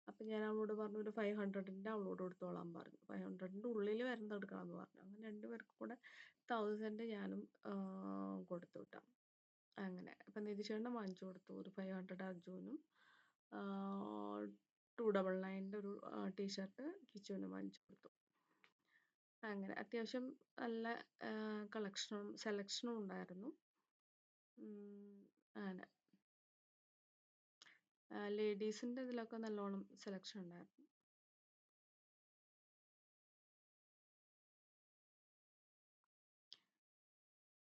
S1: അപ്പം ഞാൻ അവളോട് പറഞ്ഞു ഒരു 500ൻ്റെ അവളോട് കൊടുത്തോളാൻ പറഞ്ഞു. 500ൻ്റെ ഉള്ളിൽ വരുന്നത് എടുക്കണമെന്ന് പറഞ്ഞു. അങ്ങനെ രണ്ടുപേർക്കും കൂടെ 1000 ഞാനും കൊടുത്തു വിട്ടാം. അങ്ങനെ അപ്പം നിതീഷേട്ടന് വാങ്ങിച്ചു കൊടുത്തു ഒരു 500 അർജുനും 299 ഒരു ടീഷർട്ട് കിച്ചുവിന് വാങ്ങിച്ചു കൊടുത്തു. അങ്ങനെ അത്യാവശ്യം നല്ല സെലക്ഷനും ഉണ്ടായിരുന്നു. അങ്ങനെ ലേഡീസിൻ്റെ ഇതിലൊക്കെ നല്ലോണം സെലക്ഷൻ ഉണ്ടായിരുന്നു.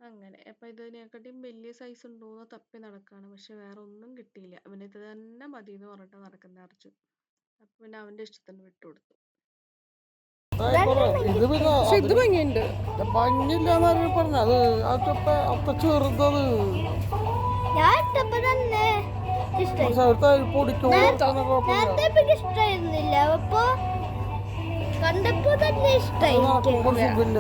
S1: അങ്ങനെ അപ്പം ഇതിനെക്കാട്ടിയും വലിയ സൈസ് ഉണ്ടോയെന്ന് തപ്പി നടക്കുകയാണ്. പക്ഷെ വേറെ ഒന്നും കിട്ടിയില്ല. അവനിത് തന്നെ മതി എന്ന് പറഞ്ഞിട്ട് നടക്കുന്ന അർജുൻ. അപ്പം പിന്നെ അവൻ്റെ ഇഷ്ടത്തിന് വിട്ടുകൊടുത്തു.
S3: ഇത് പിന്നെ
S1: ഇത് ഭംഗിയുണ്ട്.
S3: ഭംഗിയില്ല എന്നാരും പറഞ്ഞു. അത് അത്ര ചെറുതത്
S4: ഞാൻ ഇട്ടപ്പോ തന്നെ ഇഷ്ടായി.
S3: പൊടിക്കും
S4: നേരത്തെ എനിക്ക് ഇഷ്ടായിരുന്നില്ല, അപ്പൊ കണ്ടപ്പോ തന്നെ ഇഷ്ടായി എനിക്ക്.
S3: സുഖമില്ല.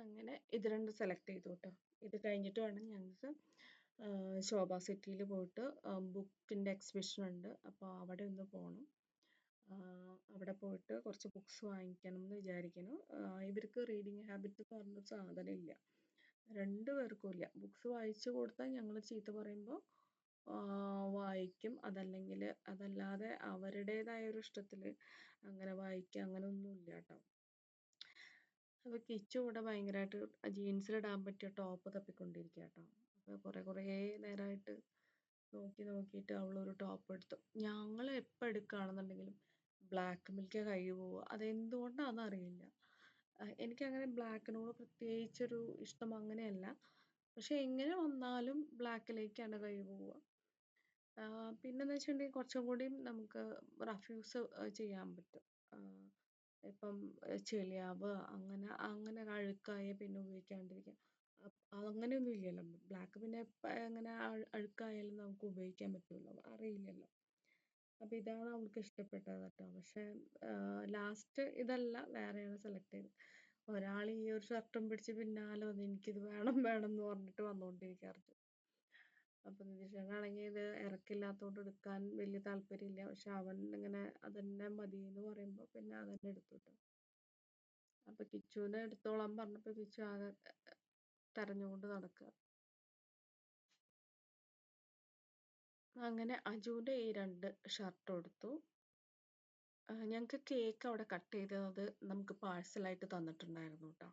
S1: അങ്ങനെ ഇത് രണ്ടും സെലക്ട് ചെയ്തു കേട്ടോ. ഇത് കഴിഞ്ഞിട്ട് വേണം ഞങ്ങൾക്ക് ശോഭ സിറ്റിയിൽ പോയിട്ട് ബുക്കിൻ്റെ എക്സിബിഷൻ ഉണ്ട്. അപ്പോൾ അവിടെ ഒന്ന് പോകണം. അവിടെ പോയിട്ട് കുറച്ച് ബുക്സ് വാങ്ങിക്കണം എന്ന് വിചാരിക്കുന്നു. ഇവർക്ക് റീഡിങ് ഹാബിറ്റ് എന്ന് പറഞ്ഞൊരു സാധനം ഇല്ല. രണ്ടുപേർക്കും ഇല്ല. ബുക്സ് വായിച്ചു കൊടുത്താൽ ഞങ്ങൾ ചീത്ത പറയുമ്പോൾ വായിക്കും. അതല്ലാതെ അവരുടേതായ ഒരു ഇഷ്ടത്തിൽ അങ്ങനെ വായിക്കുക അങ്ങനെ ഒന്നുമില്ല കേട്ടോ. അപ്പോൾ കിച്ചു ഇവിടെ ഭയങ്കരമായിട്ട് ജീൻസിലിടാൻ പറ്റിയ ടോപ്പ് തപ്പിക്കൊണ്ടിരിക്കുക കേട്ടോ. അപ്പോൾ കുറേ നേരമായിട്ട് നോക്കിയിട്ട് അവളൊരു ടോപ്പ് എടുത്തു. ഞങ്ങൾ എപ്പോൾ എടുക്കുകയാണെന്നുണ്ടെങ്കിലും ബ്ലാക്ക് മിൽക്ക് കൈ പോവുക. അതെന്തുകൊണ്ടാണെന്ന് അറിയില്ല. എനിക്കങ്ങനെ ബ്ലാക്കിനോട് പ്രത്യേകിച്ചൊരു ഇഷ്ടം അങ്ങനെയല്ല. പക്ഷെ എങ്ങനെ വന്നാലും ബ്ലാക്കിലേക്കാണ് കൈ പോവുക. പിന്നെന്ന് വെച്ചിട്ടുണ്ടെങ്കിൽ കുറച്ചും കൂടിയും നമുക്ക് റഫ് യൂസ് ചെയ്യാൻ പറ്റും. ഇപ്പം ചെളിയാവുക അങ്ങനെ അഴുക്കായ പിന്നെ ഉപയോഗിക്കാണ്ടിരിക്കുക അങ്ങനെയൊന്നും ഇല്ലല്ലോ. ബ്ലാക്ക് പിന്നെ അങ്ങനെ അഴുക്കായാലും നമുക്ക് ഉപയോഗിക്കാൻ പറ്റുമല്ലോ, അറിയില്ലല്ലോ. അപ്പം ഇതാണ് അവൾക്ക് ഇഷ്ടപ്പെട്ടത് കേട്ടോ. പക്ഷെ ലാസ്റ്റ് ഇതല്ല, വേറെയാണ് സെലക്ട് ചെയ്തത്. ഒരാൾ ഈ ഒരു ഷർട്ടും പിടിച്ച് പിന്നാലെ വന്ന് എനിക്കിത് വേണം എന്ന് പറഞ്ഞിട്ട് വന്നുകൊണ്ടിരിക്കാറുണ്ട്. അപ്പം നിതീഷേട്ടനാണെങ്കിൽ ഇത് ഇറക്കില്ലാത്തതുകൊണ്ട് എടുക്കാൻ വലിയ താല്പര്യമില്ല. പക്ഷെ അവൻ ഇങ്ങനെ അതന്നെ മതി എന്ന് പറയുമ്പോൾ പിന്നെ അതന്നെ എടുത്തു കേട്ടോ. അപ്പം കിച്ചുവിനെ എടുത്തോളാൻ പറഞ്ഞപ്പോൾ കിച്ചു ആകെ തെരഞ്ഞുകൊണ്ട് നടക്കുക. അങ്ങനെ അജുവിൻ്റെ ഈ 2 ഷർട്ടും എടുത്തു. ഞങ്ങൾക്ക് കേക്ക് അവിടെ കട്ട് ചെയ്തത് നമുക്ക് പാഴ്സലായിട്ട് തന്നിട്ടുണ്ടായിരുന്നു കേട്ടോ.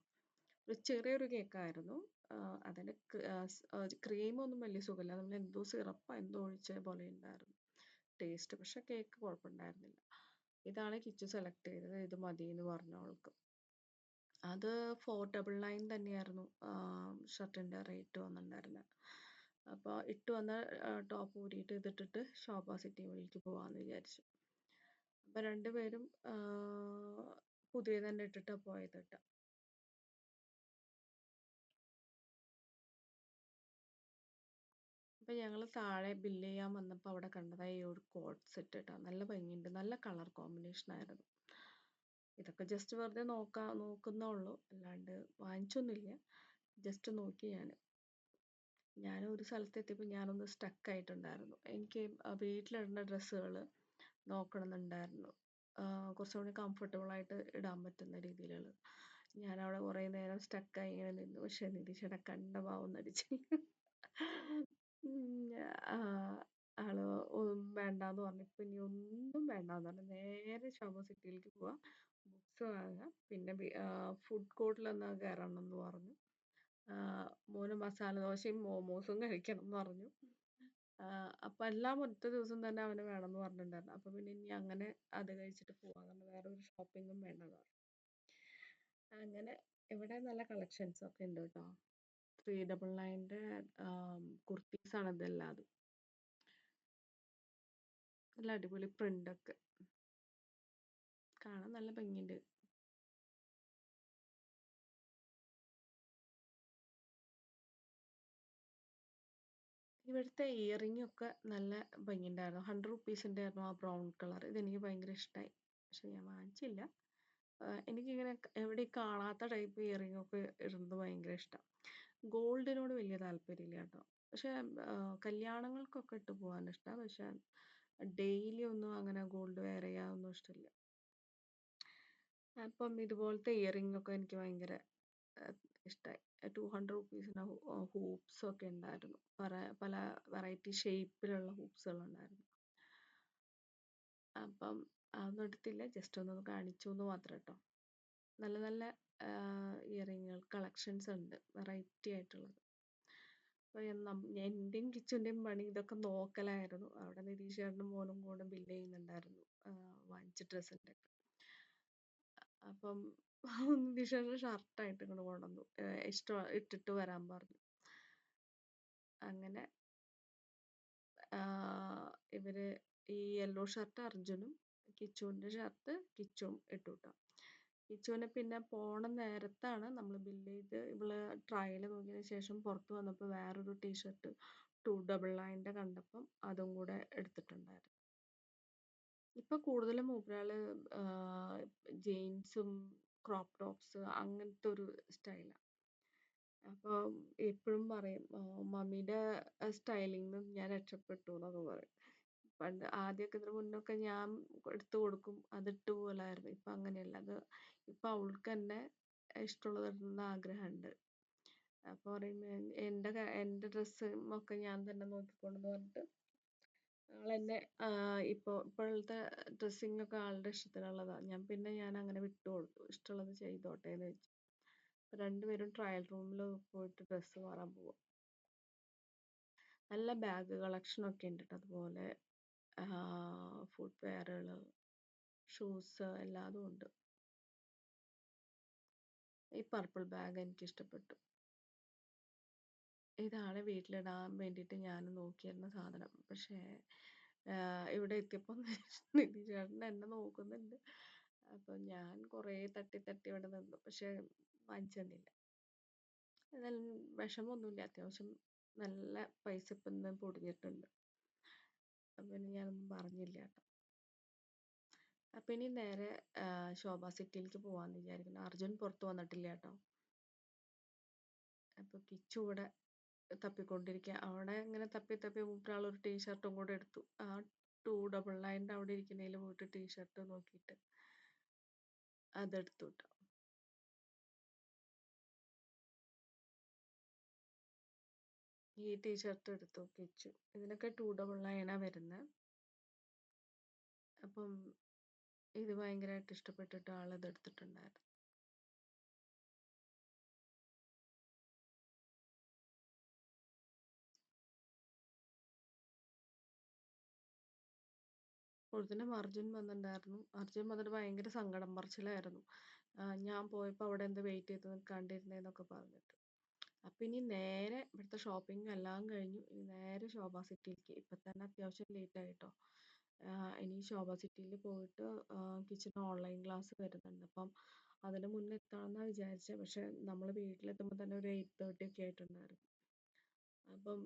S1: ഒരു ചെറിയൊരു കേക്കായിരുന്നു. അതിന് ക്രീമൊന്നും വലിയ സുഖമില്ല. നമ്മൾ എന്തോ സിറപ്പോ എന്തോ ഒഴിച്ച പോലെ ഉണ്ടായിരുന്നു ടേസ്റ്റ്. പക്ഷെ കേക്ക് കുഴപ്പമുണ്ടായിരുന്നില്ല. ഇതാണ് കിച്ചു സെലക്ട് ചെയ്തത്. ഇത് മതി എന്ന് പറഞ്ഞു അവൾക്ക്. അത് 499 തന്നെയായിരുന്നു ഷർട്ടിൻ്റെ റേറ്റ് വന്നിട്ടുണ്ടായിരുന്നത്. അപ്പോൾ ഇട്ട് വന്ന ടോപ്പ് ഊരിയിട്ട് ഇതിട്ടിട്ട് ശോഭ സിറ്റി വഴിക്ക് പോകാമെന്ന് വിചാരിച്ചു. അപ്പം രണ്ടുപേരും പുതിയ തന്നെ ഇട്ടിട്ടാണ് പോയത് കേട്ടോ. അപ്പം ഞങ്ങൾ താഴെ ബില്ല് ചെയ്യാൻ വന്നപ്പോൾ അവിടെ കണ്ടതായി ഈ ഒരു കോട്ട് സെറ്റ് കേട്ടോ. നല്ല ഭംഗിയുണ്ട്, നല്ല കളർ കോമ്പിനേഷൻ ആയിരുന്നു. ഇതൊക്കെ ജസ്റ്റ് വെറുതെ നോക്കുന്നേ ഉള്ളൂ, അല്ലാണ്ട് വാങ്ങിച്ചൊന്നുമില്ല. ജസ്റ്റ് നോക്കി ഞാൻ ഒരു സ്ഥലത്തെത്തിയപ്പോൾ ഞാനൊന്ന് സ്റ്റക്കായിട്ടുണ്ടായിരുന്നു. എനിക്ക് വീട്ടിലിടുന്ന ഡ്രസ്സുകൾ നോക്കണമെന്നുണ്ടായിരുന്നു. കുറച്ചുകൂടി കംഫർട്ടബിളായിട്ട് ഇടാൻ പറ്റുന്ന രീതിയിലുള്ളത്. ഞാനവിടെ കുറേ നേരം സ്റ്റക്കായി ഇങ്ങനെ നിന്നു. പക്ഷേ നിതീഷേട്ടൻ കണ്ട ഭാവം നടിച്ചു. ആള് വേണ്ടാന്ന് പറഞ്ഞു. ഇപ്പം ഇനി ഒന്നും വേണ്ടാന്ന് പറഞ്ഞു. നേരെ ശോഭ സിറ്റിയിലേക്ക് പോവാം, ബുക്സ് വാങ്ങാം, പിന്നെ ഫുഡ് കോർട്ടിലൊന്ന് കയറണം എന്ന് പറഞ്ഞു. മോന് മസാല ദോശയും മോമോസും കഴിക്കണം എന്ന് പറഞ്ഞു. അപ്പം എല്ലാം ഒറ്റ ദിവസം തന്നെ അവന് വേണമെന്ന് പറഞ്ഞിട്ടുണ്ടായിരുന്നു. അപ്പം പിന്നെ ഇനി അങ്ങനെ അത് കഴിച്ചിട്ട് പോവാം, കാരണം വേറെ ഒരു ഷോപ്പിങ്ങും വേണ്ടെന്ന് പറഞ്ഞു. അങ്ങനെ ഇവിടെ നല്ല കളക്ഷൻസ് ഒക്കെ ഉണ്ട് കേട്ടോ. 399ൻ്റെ കുർത്തീസാണ് ഇതെല്ലാതും. നല്ല അടിപൊളി പ്രിൻ്റൊക്കെ കാണാൻ നല്ല ഭംഗിയുണ്ട്. ഇവിടുത്തെ ഇയറിംഗ് ഒക്കെ നല്ല ഭംഗിയുണ്ടായിരുന്നു. 100 റുപ്പീസിൻ്റെ ആയിരുന്നു ആ ബ്രൗൺ കളർ. ഇതെനിക്ക് ഭയങ്കര ഇഷ്ടമായി. പക്ഷെ ഞാൻ വാങ്ങിച്ചില്ല. എനിക്കിങ്ങനെ എവിടെയും കാണാത്ത ടൈപ്പ് ഇയറിംഗ് ഒക്കെ ഇടുന്നത് ഭയങ്കര ഇഷ്ടമാണ്. ഗോൾഡിനോട് വലിയ താല്പര്യമില്ല കേട്ടോ. പക്ഷെ കല്യാണങ്ങൾക്കൊക്കെ ഇട്ട് പോകാൻ ഇഷ്ടമാണ്. പക്ഷെ ഡെയിലി ഒന്നും അങ്ങനെ ഗോൾഡ് വെയർ ചെയ്യാനൊന്നും ഇഷ്ടമില്ല. അപ്പം ഇതുപോലത്തെ ഇയറിംഗ് ഒക്കെ എനിക്ക് ഭയങ്കര ഇഷ്ടമായി. 200 റുപ്പീസിന് ഹൂപ്സ് ഒക്കെ ഉണ്ടായിരുന്നു. പല വെറൈറ്റി ഷേപ്പിലുള്ള ഹൂപ്സുകളുണ്ടായിരുന്നു. അപ്പം അതൊന്നും എടുത്തില്ല. ജസ്റ്റ് ഒന്ന് കാണിച്ചു എന്ന് മാത്രം കേട്ടോ. നല്ല നല്ല ഇയറിങ്ങുകൾ കളക്ഷൻസ് ഉണ്ട്, വെറൈറ്റി ആയിട്ടുള്ളത്. അപ്പോൾ എൻ്റെയും കിച്ചുൻ്റെയും പണി ഇതൊക്കെ നോക്കലായിരുന്നു. അവിടെ നിതീഷേട്ടനും മോനും കൂടെ ബില്ല് ചെയ്യുന്നുണ്ടായിരുന്നു വാങ്ങിച്ച ഡ്രസ്സിൻ്റെ ഒക്കെ. അപ്പം നിതീഷേട്ടൻ ഷർട്ടായിട്ട് ഇങ്ങോട്ട് കൊണ്ടുവന്നു. ഇഷ്ടം ഇട്ടിട്ട് വരാൻ പറഞ്ഞു. അങ്ങനെ ഇവര് ഈ യെല്ലോ ഷർട്ട് അർജുനും കിച്ചുവിൻ്റെ ഷർട്ട് കിച്ചുവും ഇട്ടു കേട്ടോ. കിച്ചുവിനെ പിന്നെ പോണ നേരത്താണ് നമ്മൾ ബില്ല് ചെയ്ത് ഇവള് ട്രയൽ നോക്കിയതിന് ശേഷം പുറത്ത് വന്നപ്പോൾ വേറൊരു ടീഷർട്ട് 299 കണ്ടപ്പം അതും കൂടെ എടുത്തിട്ടുണ്ടായിരുന്നു. ഇപ്പൊ കൂടുതലും മൂപ്പരാള് ജീൻസും ക്രോപ്പ് ടോപ്സ് അങ്ങനത്തെ ഒരു സ്റ്റൈലാണ്. അപ്പോൾ എപ്പോഴും പറയും മമ്മിയുടെ സ്റ്റൈലിംഗ് ഞാൻ രക്ഷപ്പെട്ടു എന്നൊക്കെ പറയും. പണ്ട് ആദ്യമൊക്കെ ഇതിന് മുന്നൊക്കെ ഞാൻ എടുത്തു കൊടുക്കും, അതിട്ട് പോലായിരുന്നു. ഇപ്പം അങ്ങനെയല്ല. ഇപ്പം അവൾക്ക് തന്നെ ഇഷ്ടമുള്ളത് ഇടണമെന്ന് ആഗ്രഹമുണ്ട്. അപ്പോൾ പറയും എൻ്റെ ഡ്രസ്സും ഒക്കെ ഞാൻ തന്നെ നോക്കിക്കൊണ്ടെന്ന് പറഞ്ഞിട്ട് ആളെന്നെ ഇപ്പോഴത്തെ ഡ്രസ്സിങ് ഒക്കെ ആളുടെ ഇഷ്ടത്തിനുള്ളതാണ്. ഞാൻ അങ്ങനെ വിട്ടു കൊടുത്തു. ഇഷ്ടമുള്ളത് ചെയ്തോട്ടെ എന്ന് വെച്ചു. രണ്ടുപേരും ട്രയൽ റൂമിൽ പോയിട്ട് ഡ്രസ്സ് മാറാൻ പോവാം. നല്ല ബാഗ് കളക്ഷനൊക്കെ ഉണ്ട് കേട്ടോ. അതുപോലെ ഫുഡ് വെയറുകൾ, ഷൂസ് എല്ലാതും ഉണ്ട്. ഈ പർപ്പിൾ ബാഗ് എനിക്ക് ഇഷ്ടപ്പെട്ടു. ഇതാണ് വീട്ടിലിടാൻ വേണ്ടിയിട്ട് ഞാൻ നോക്കിയിരുന്ന സാധനം. പക്ഷേ ഇവിടെ എത്തിയപ്പോൾ നിധിചേട്ടൻ എന്നെ നോക്കുന്നുണ്ട്. അപ്പം ഞാൻ കുറേ തട്ടി ഇവിടെ നിന്നു. പക്ഷെ വാങ്ങിച്ചു തന്നില്ല. എന്നാലും വിഷമമൊന്നുമില്ല. അത്യാവശ്യം നല്ല പൈസ ഇപ്പം ഇന്ന് പൊടിഞ്ഞിട്ടുണ്ട്. അപ്പം പിന്നെ ഞാനൊന്നും പറഞ്ഞില്ല കേട്ടോ. അപ്പം ഇനി നേരെ ശോഭ സിറ്റിയിലേക്ക് പോകാമെന്ന് വിചാരിക്കുന്നു. അർജുൻ പുറത്ത് വന്നിട്ടില്ല കേട്ടോ. അപ്പോൾ കിച്ചു ഇവിടെ തപ്പിക്കൊണ്ടിരിക്കുക. അവിടെ ഇങ്ങനെ തപ്പി മൂപ്പരാളൊരു ടീഷർട്ടും കൂടെ എടുത്തു. ആ 299 അവിടെ ഇരിക്കുന്നതിൽ പോയിട്ട് ടീഷർട്ട് നോക്കിയിട്ട് അതെടുത്തു കേട്ടോ. ഈ ടീഷർട്ട് എടുത്തു കിച്ചു. ഇതിനൊക്കെ 299 വരുന്നത്. അപ്പം ഇത് ഭയങ്കരമായിട്ട് ഇഷ്ടപ്പെട്ടിട്ട് ആളത് എടുത്തിട്ടുണ്ടായിരുന്നു. അപ്പോഴത്തേനും അർജുൻ വന്നിട്ടുണ്ടായിരുന്നു. അർജുൻ വന്നിട്ട് ഭയങ്കര സങ്കടം പറച്ചിലായിരുന്നു. ഞാൻ പോയപ്പോൾ അവിടെ എന്ത് വെയിറ്റ് ചെയ്ത് നിൽക്കാണ്ടിരുന്നേന്നൊക്കെ പറഞ്ഞിട്ട്. അപ്പം ഇനി നേരെ ഇവിടുത്തെ ഷോപ്പിംഗ് എല്ലാം കഴിഞ്ഞു. ഇനി നേരെ ശോഭ സിറ്റിയിലേക്ക്. ഇപ്പം തന്നെ അത്യാവശ്യം ലേറ്റ് ആയിട്ടോ. ഇനി ശോഭ സിറ്റിയിൽ പോയിട്ട് കിച്ചൺ ഓൺലൈൻ ക്ലാസ് വരുന്നുണ്ട്. അപ്പം അതിന് മുന്നേ എത്താമെന്നാണ് വിചാരിച്ചത്. പക്ഷെ നമ്മൾ വീട്ടിലെത്തുമ്പോൾ തന്നെ ഒരു 8:30 ഒക്കെ ആയിട്ടുണ്ടായിരുന്നു. അപ്പം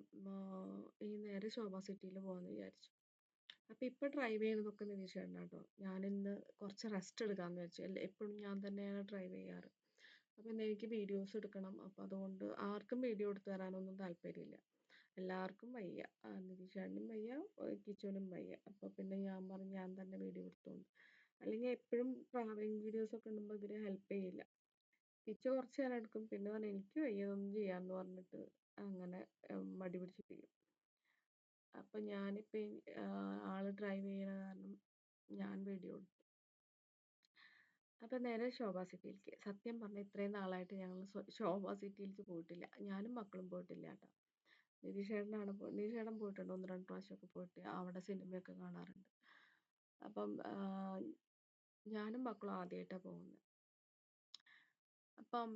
S1: ഈ നേരെ ശോഭ സിറ്റിയിൽ പോകാമെന്ന് വിചാരിച്ചു. അപ്പം ഇപ്പം ഡ്രൈവ് ചെയ്യുന്നതൊക്കെ നിതീഷേട്ടനാണ് കേട്ടോ. ഞാനിന്ന് കുറച്ച് റെസ്റ്റ് എടുക്കാമെന്ന് വെച്ചു. എപ്പോഴും ഞാൻ തന്നെയാണ് ഡ്രൈവ് ചെയ്യാറ്. അപ്പം ഇന്ന് എനിക്ക് വീഡിയോസ് എടുക്കണം. അപ്പം അതുകൊണ്ട് ആർക്കും വീഡിയോ എടുത്തു തരാനൊന്നും താല്പര്യമില്ല. എല്ലാവർക്കും വയ്യ. നിതീഷേട്ടനും വയ്യ, കിച്ചുവിനും വയ്യ. അപ്പോൾ പിന്നെ ഞാൻ പറഞ്ഞു ഞാൻ തന്നെ വീഡിയോ എടുത്തോണ്ട്. അല്ലെങ്കിൽ എപ്പോഴും ട്രാവലിംഗ് വീഡിയോസൊക്കെ ഇടുമ്പോൾ ഇവർ ഹെൽപ്പ് ചെയ്യില്ല. കിച്ചു കുറച്ച് നേരം എടുക്കും. പിന്നെ പറഞ്ഞു എനിക്ക് വയ്യ ഇതൊന്നും ചെയ്യാമെന്ന് പറഞ്ഞിട്ട് അങ്ങനെ മടി പിടിച്ചിരിക്കും. അപ്പം ഞാനിപ്പോൾ ആള് ഡ്രൈവ് ചെയ്യണ കാരണം ഞാൻ വീഡിയോ എടുത്തു. അപ്പം നേരെ ശോഭ സിറ്റിയിലേക്ക്. സത്യം പറഞ്ഞാൽ ഇത്രയും നാളായിട്ട് ഞങ്ങൾ ശോഭ സിറ്റിയിലേക്ക് പോയിട്ടില്ല. ഞാനും മക്കളും പോയിട്ടില്ല കേട്ടോ. നിതീഷേട്ടൻ പോയിട്ടുണ്ട്. 1-2 പ്രാവശ്യമൊക്കെ പോയിട്ട് അവിടെ സിനിമയൊക്കെ കാണാറുണ്ട്. അപ്പം ഞാനും മക്കളും ആദ്യമായിട്ടാണ് പോകുന്നത്. അപ്പം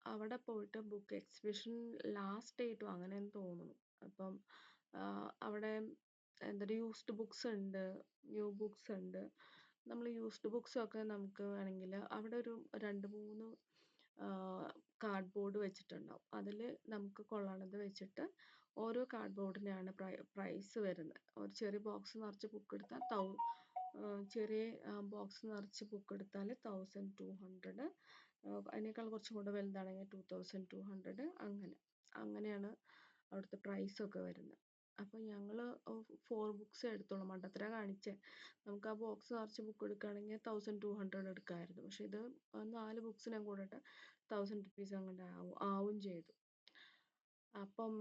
S1: അവിടെ പോയിട്ട് ബുക്ക് എക്സിബിഷൻ ലാസ്റ്റ് ഡേറ്റും അങ്ങനെയെന്ന് തോന്നുന്നു. അപ്പം അവിടെ എന്താ യൂസ്ഡ് ബുക്സ് ഉണ്ട്, ന്യൂ ബുക്സ് ഉണ്ട്. നമ്മൾ യൂസ്ഡ് ബുക്സൊക്കെ നമുക്ക് വേണമെങ്കിൽ അവിടെ ഒരു 2-3 കാർഡ്ബോർഡ് വെച്ചിട്ടുണ്ടാവും. അതിൽ നമുക്ക് കൊള്ളണത് വെച്ചിട്ട് ഓരോ കാർഡ്ബോർഡിനാണ് പ്രൈസ് വരുന്നത്. ഒരു ചെറിയ ബോക്സ് നിറച്ച് ബുക്ക് എടുത്താൽ ചെറിയ ബോക്സ് നിറച്ച് ബുക്ക് എടുത്താൽ 1200, അതിനേക്കാൾ കുറച്ചും കൂടെ വലുതാണെങ്കിൽ 2200, അങ്ങനെയാണ് അവിടുത്തെ പ്രൈസൊക്കെ വരുന്നത്. അപ്പോൾ ഞങ്ങൾ 4 ബുക്സ് എടുത്തോളൂ. മണ്ടത്തര കാണിച്ചേ. നമുക്ക് ആ ബോക്സ് നിറച്ച് ബുക്ക് എടുക്കുകയാണെങ്കിൽ 1200 എടുക്കാമായിരുന്നു. പക്ഷെ ഇത് 4 ബുക്സിനെ കൂടിയിട്ട് 1000 റുപ്പീസ് അങ്ങോട്ട് ആവും ചെയ്തു. അപ്പം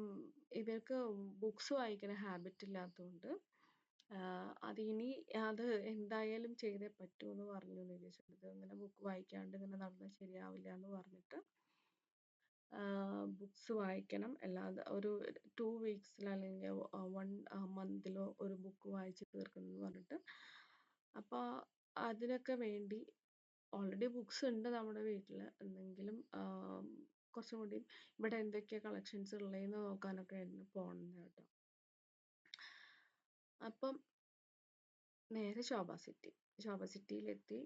S1: ഇവർക്ക് ബുക്സ് വായിക്കുന്ന ഹാബിറ്റ് ഇല്ലാത്തതുകൊണ്ട് അതിനി അത് എന്തായാലും ചെയ്തേ പറ്റൂ എന്ന് പറഞ്ഞു നിരീക്ഷണം. ഇത് ഇങ്ങനെ ബുക്ക് വായിക്കാണ്ട് ഇങ്ങനെ നടന്നാൽ ശരിയാവില്ല എന്ന് പറഞ്ഞിട്ട് ബുക്സ് വായിക്കണം. അല്ലാതെ ഒരു 2 വീക്സിലോ അല്ലെങ്കിൽ 1 മന്തിലോ ഒരു ബുക്ക് വായിച്ച് തീർക്കണം എന്ന് പറഞ്ഞിട്ട്. അപ്പോൾ അതിനൊക്കെ വേണ്ടി ഓൾറെഡി ബുക്സ് ഉണ്ട് നമ്മുടെ വീട്ടിൽ. എന്തെങ്കിലും കുറച്ചും കൂടി ഇവിടെ എന്തൊക്കെയാണ് കളക്ഷൻസ് ഉള്ളതെന്ന് നോക്കാനൊക്കെ ആയിരുന്നു പോകുന്നത് കേട്ടോ. അപ്പം നേരെ ശോഭ സിറ്റിയിലെത്തി.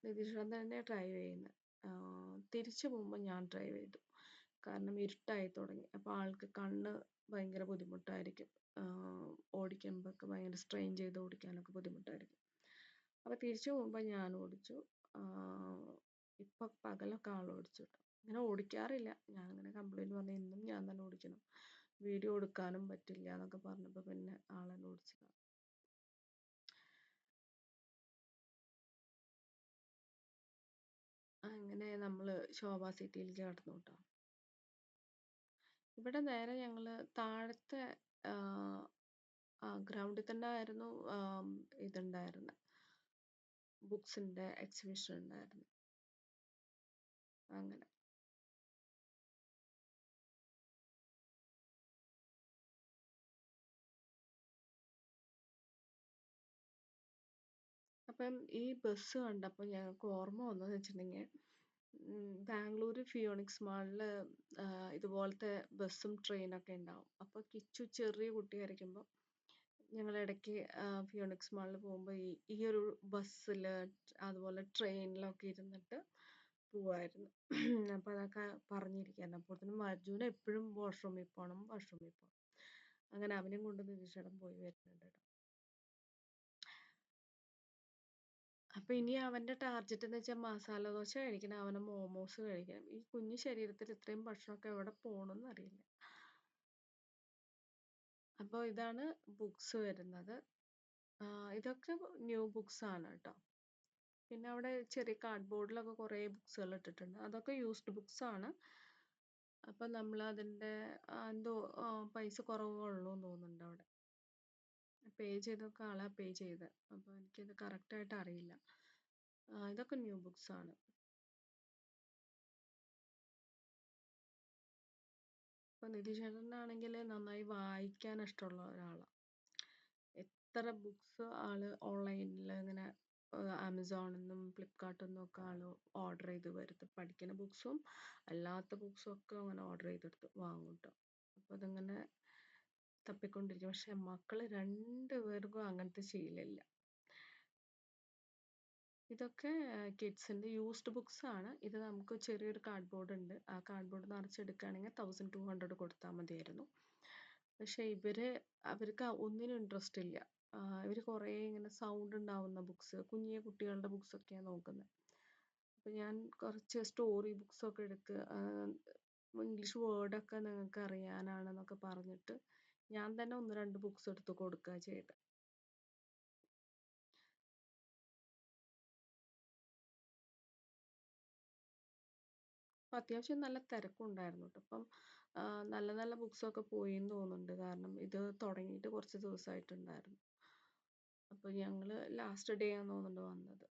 S1: നിതീഷ് തന്നെ ഡ്രൈവ് ചെയ്യുന്നത്. തിരിച്ചു പോകുമ്പോൾ ഞാൻ ഡ്രൈവ് ചെയ്തു. കാരണം ഇരുട്ടായി തുടങ്ങി. അപ്പോൾ ആൾക്ക് കണ്ണ് ഭയങ്കര ബുദ്ധിമുട്ടായിരിക്കും. ഓടിക്കുമ്പോഴൊക്കെ ഭയങ്കര സ്ട്രെയിൻ ചെയ്ത് ഓടിക്കാനൊക്കെ ബുദ്ധിമുട്ടായിരിക്കും. അപ്പോൾ തിരിച്ചു പോകുമ്പോൾ ഞാൻ ഓടിച്ചു. ഇപ്പം പകലൊക്കെ ആൾ ഓടിച്ചു കേട്ടോ. ഇങ്ങനെ ഓടിക്കാറില്ല. ഞാനിങ്ങനെ കംപ്ലൈൻറ്റ് പറഞ്ഞ് ഇന്നും ഞാൻ തന്നെ ഓടിക്കണം, വീഡിയോ എടുക്കാനും പറ്റില്ല എന്നൊക്കെ പറഞ്ഞപ്പോൾ പിന്നെ ആളെന്നെ ഓടിച്ചതാണ്. അങ്ങനെ നമ്മൾ ശോഭ സിറ്റിയിലേക്ക് കടന്നു കേട്ടോ. ഇവിടെ നേരെ ഞങ്ങൾ താഴത്തെ ഗ്രൗണ്ടിൽ തന്നെ ആയിരുന്നു ഇതുണ്ടായിരുന്നത്, ബുക്സിൻ്റെ എക്സിബിഷൻ ഉണ്ടായിരുന്നു. അങ്ങനെ അപ്പം ഈ ബസ് കണ്ടപ്പോൾ ഞങ്ങൾക്ക് ഓർമ്മ വന്നതെന്ന് വെച്ചിട്ടുണ്ടെങ്കിൽ, ബാംഗ്ലൂർ ഫിയോണിക്സ് മാളിൽ ഇതുപോലത്തെ ബസ്സും ട്രെയിനൊക്കെ ഉണ്ടാവും. അപ്പോൾ കിച്ചു ചെറിയ കുട്ടിയായിരിക്കുമ്പോൾ ഞങ്ങൾ ഇടയ്ക്ക് ഫിയോണിക്സ് മാളിൽ പോകുമ്പോൾ ഈ ഒരു ബസ്സിൽ അതുപോലെ ട്രെയിനിലൊക്കെ ഇരുന്നിട്ട് പോവായിരുന്നു. അപ്പോൾ അതൊക്കെ പറഞ്ഞിരിക്കുകയായിരുന്നു. അപ്പോഴത്തേനും അർജുന എപ്പോഴും വാഷ്റൂമിൽ പോകണം. അങ്ങനെ അവനെയും കൊണ്ട് നിരീക്ഷണം പോയി വരുന്നുണ്ട് കേട്ടോ. അപ്പൊ ഇനി അവന്റെ ടാർഗറ്റ് എന്ന് വെച്ചാൽ മസാല ദോശ കഴിക്കണം, അവന് മോമോസ് കഴിക്കണം. ഈ കുഞ്ഞു ശരീരത്തിൽ ഇത്രയും ഭക്ഷണമൊക്കെ എവിടെ പോകണമെന്ന് അറിയില്ല. അപ്പോൾ ഇതാണ് ബുക്സ് വരുന്നത്. ഇതൊക്കെ ന്യൂ ബുക്സ് ആണ് കേട്ടോ. പിന്നെ അവിടെ ചെറിയ കാർഡ്ബോർഡിലൊക്കെ കുറേ ബുക്സുകൾ ഇട്ടിട്ടുണ്ട്. അതൊക്കെ യൂസ്ഡ് ബുക്സ് ആണ്. അപ്പം നമ്മൾ അതിൻ്റെ എന്തോ പൈസ കുറവുള്ളൂ എന്ന് തോന്നുന്നുണ്ട് അവിടെ. പേ ചെയ്തൊക്കെ ആളാ പേ ചെയ്ത്. അപ്പോൾ എനിക്കത് കറക്റ്റായിട്ട് അറിയില്ല. ഇതൊക്കെ ന്യൂ ബുക്സ് ആണ്. ഇപ്പം നിതീഷേട്ടനാണെങ്കിൽ നന്നായി വായിക്കാൻ ഇഷ്ടമുള്ള ഒരാളാണ്. എത്ര ബുക്സ് ആള് ഓൺലൈനിൽ ഇങ്ങനെ ആമസോണിൽ നിന്നും ഫ്ലിപ്കാർട്ടിൽ നിന്നും ഒക്കെ ആള് ഓർഡർ ചെയ്ത് വരുത്തും. പഠിക്കുന്ന ബുക്സും അല്ലാത്ത ബുക്സും ഒക്കെ അങ്ങനെ ഓർഡർ ചെയ്തെടുത്ത് വാങ്ങും കേട്ടോ. അപ്പോൾ അതിങ്ങനെ തപ്പിക്കൊണ്ടിരിക്കും. പക്ഷെ മക്കൾ 2 പേർക്കും അങ്ങനത്തെ ശീലമില്ല. ഇതൊക്കെ കിഡ്സിൻ്റെ യൂസ്ഡ് ബുക്സ് ആണ്. ഇത് നമുക്ക് ചെറിയൊരു കാർഡ്ബോർഡ് ഉണ്ട്. ആ കാർഡ്ബോർഡ് നിറച്ചെടുക്കുകയാണെങ്കിൽ 1200 കൊടുത്താൽ മതിയായിരുന്നു. പക്ഷെ അവർക്ക് ഒന്നിനും ഇൻട്രസ്റ്റ് ഇല്ല. ഇവർ കുറേ ഇങ്ങനെ സൗണ്ട് ഉണ്ടാവുന്ന ബുക്സ്, കുഞ്ഞു കുട്ടികളുടെ ബുക്സൊക്കെയാണ് നോക്കുന്നത്. അപ്പോൾ ഞാൻ കുറച്ച് സ്റ്റോറി ബുക്സൊക്കെ എടുക്കുക, ഇംഗ്ലീഷ് വേർഡൊക്കെ നിങ്ങൾക്ക് അറിയാനാണെന്നൊക്കെ പറഞ്ഞിട്ട് ഞാൻ തന്നെ 1-2 ബുക്സ് എടുത്ത് കൊടുക്കുക ചെയ്തത്. അപ്പം അത്യാവശ്യം നല്ല തിരക്കുണ്ടായിരുന്നു കേട്ടോ. അപ്പം നല്ല നല്ല ബുക്സൊക്കെ പോയിന്ന് തോന്നുന്നുണ്ട്. കാരണം ഇത് തുടങ്ങിയിട്ട് കുറച്ച് ദിവസമായിട്ടുണ്ടായിരുന്നു. അപ്പോൾ ഞങ്ങൾ ലാസ്റ്റ് ഡേ ആണെന്ന് തോന്നുന്നുണ്ട് വന്നത്.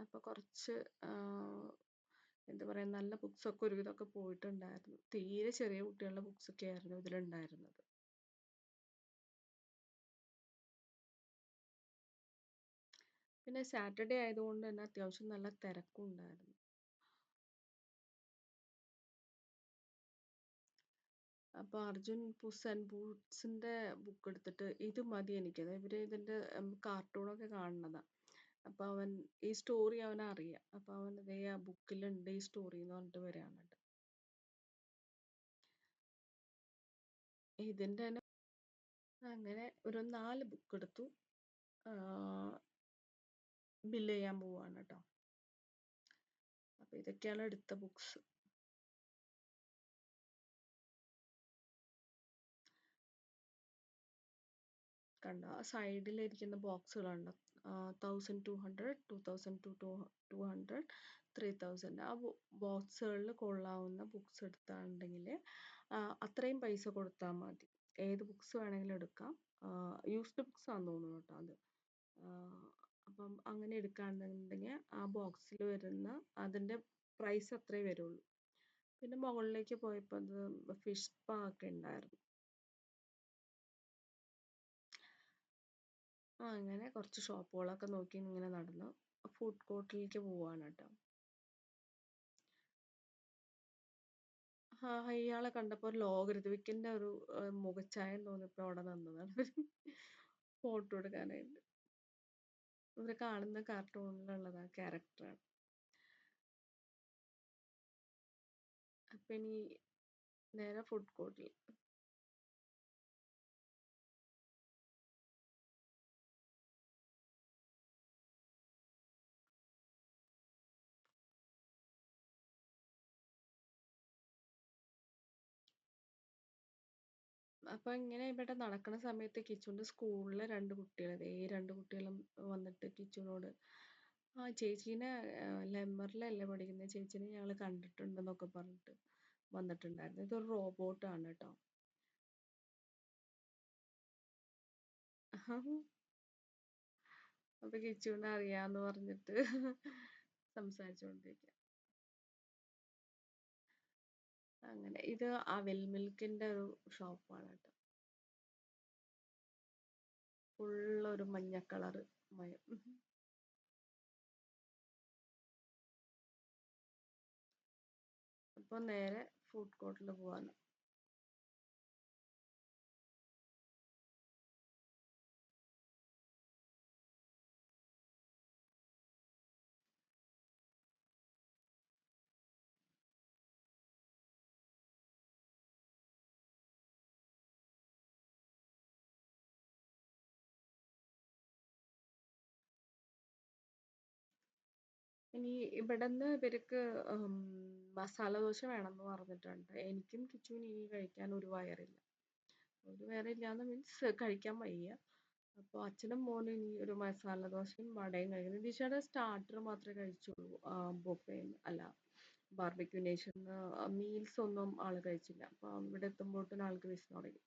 S1: അപ്പോൾ കുറച്ച് എന്താ പറയുക, നല്ല ബുക്സൊക്കെ ഒരുവിധമൊക്കെ പോയിട്ടുണ്ടായിരുന്നു. തീരെ ചെറിയ കുട്ടികളുടെ ബുക്സൊക്കെ ആയിരുന്നു ഇതിലുണ്ടായിരുന്നത്. പിന്നെ സാറ്റർഡേ ആയതുകൊണ്ട് തന്നെ അത്യാവശ്യം നല്ല തിരക്കും ഉണ്ടായിരുന്നു. അപ്പോൾ അർജുൻ പുസ് ആൻഡ് ബൂട്ട്സിൻ്റെ ബുക്ക് എടുത്തിട്ട് ഇത് മതി എനിക്ക്, ഇവർ ഇതിൻ്റെ കാർട്ടൂണൊക്കെ കാണുന്നതാണ്. അപ്പൊ അവൻ ഈ സ്റ്റോറി അവനറിയാം. അപ്പൊ അവൻ ദേ ആ ബുക്കിലുണ്ട് ഈ സ്റ്റോറി എന്ന് പറഞ്ഞിട്ട് വരികയാണ് ട്ടോ. ഇതിന്റെ തന്നെ അങ്ങനെ ഒരു 4 ബുക്ക് എടുത്തു. ബില്ല് ചെയ്യാൻ പോവാണ് കേട്ടോ. അപ്പൊ ഇതൊക്കെയാണ് എടുത്ത ബുക്സ്. കണ്ടോ ആ സൈഡിലിരിക്കുന്ന ബോക്സുകളുണ്ട്. 1200, 2200, 3000 ആ ബോക്സുകളിൽ കൊള്ളാവുന്ന ബുക്സ് എടുത്താണെങ്കിൽ അത്രയും പൈസ കൊടുത്താൽ മതി. ഏത് ബുക്സ് വേണമെങ്കിലും എടുക്കാം. യൂസ്ഡ് ബുക്സ് ആണെന്ന് തോന്നുന്നു കേട്ടോ അത്. അപ്പം അങ്ങനെ എടുക്കുകയാണെന്നുണ്ടെങ്കിൽ ആ ബോക്സിൽ വരുന്ന അതിൻ്റെ പ്രൈസ് അത്രേ വരുള്ളൂ. പിന്നെ മുകളിലേക്ക് പോയപ്പോൾ അത് ഫിഷ് സ്പാ ഒക്കെ ഉണ്ടായിരുന്നു. അങ്ങനെ കുറച്ച് ഷോപ്പുകളൊക്കെ നോക്കി ഇങ്ങനെ നടന്നു. ഫുഡ് കോർട്ടിലേക്ക് പോവാണ് കേട്ടോ. ഇയാളെ കണ്ടപ്പോൾ ഒരു ലോകരഥവിക്കൻ്റെ ഒരു മുഖച്ഛായം തോന്നിയപ്പോൾ അവിടെ നിന്നതാണ് ഫോട്ടോ എടുക്കാനായിട്ട്. ഇവര് കാണുന്ന കാർട്ടൂണിലുള്ളത് ആ ക്യാരക്ടറാണ്. അപ്പൊ ഇനി നേരെ ഫുഡ് കോർട്ടിൽ. അപ്പൊ ഇങ്ങനെ ഇവിടെ നടക്കുന്ന സമയത്ത് കിച്ചുവിന്റെ സ്കൂളിലെ 2 കുട്ടികൾ, ഈ 2 കുട്ടികളും വന്നിട്ട് കിച്ചുവിനോട് ചേച്ചീനെ ലെമ്മറിലല്ലേ പഠിക്കുന്നത്, ചേച്ചീനെ ഞങ്ങൾ കണ്ടിട്ടുണ്ടെന്നൊക്കെ പറഞ്ഞിട്ട് വന്നിട്ടുണ്ടായിരുന്നു. ഇതൊരു റോബോട്ടാണ് കേട്ടോ. അപ്പൊ കിച്ചുവിനെ അറിയാന്ന് പറഞ്ഞിട്ട് സംസാരിച്ചുകൊണ്ടിരിക്കുക. അങ്ങനെ ഇത് അവിൽ മിൽക്കിന്റെ ഒരു ഷോപ്പാണ് കേട്ടോ. ഫുള്ളൊരു മഞ്ഞ കളറ് മയം. അപ്പൊ നേരെ ഫുഡ് കോർട്ടിൽ പോവാണ്. ഇനി ഇവിടുന്ന് ഇവർക്ക് മസാല ദോശ വേണമെന്ന് പറഞ്ഞിട്ടുണ്ട്. എനിക്കും കിച്ചുവിനും ഇനി കഴിക്കാൻ ഒരു വയറില്ല. ഒരു വയറില്ലാന്ന് മീൻസ് കഴിക്കാൻ വയ്യ. അപ്പോൾ അച്ഛനും മോനും ഇനി ഒരു മസാല ദോശയും വടയും കഴിക്കുന്നു. നിതീഷയുടെ സ്റ്റാർട്ടർ മാത്രമേ കഴിച്ചുള്ളൂ. ബൊഫേന്ന് അല്ല, ബാർബിക്യൂ നേഷന്ന് മീൽസ് ഒന്നും ആള് കഴിച്ചില്ല. അപ്പൊ ഇവിടെ എത്തുമ്പോഴത്തേനും ആൾക്ക് വിശന്ന് തുടങ്ങി.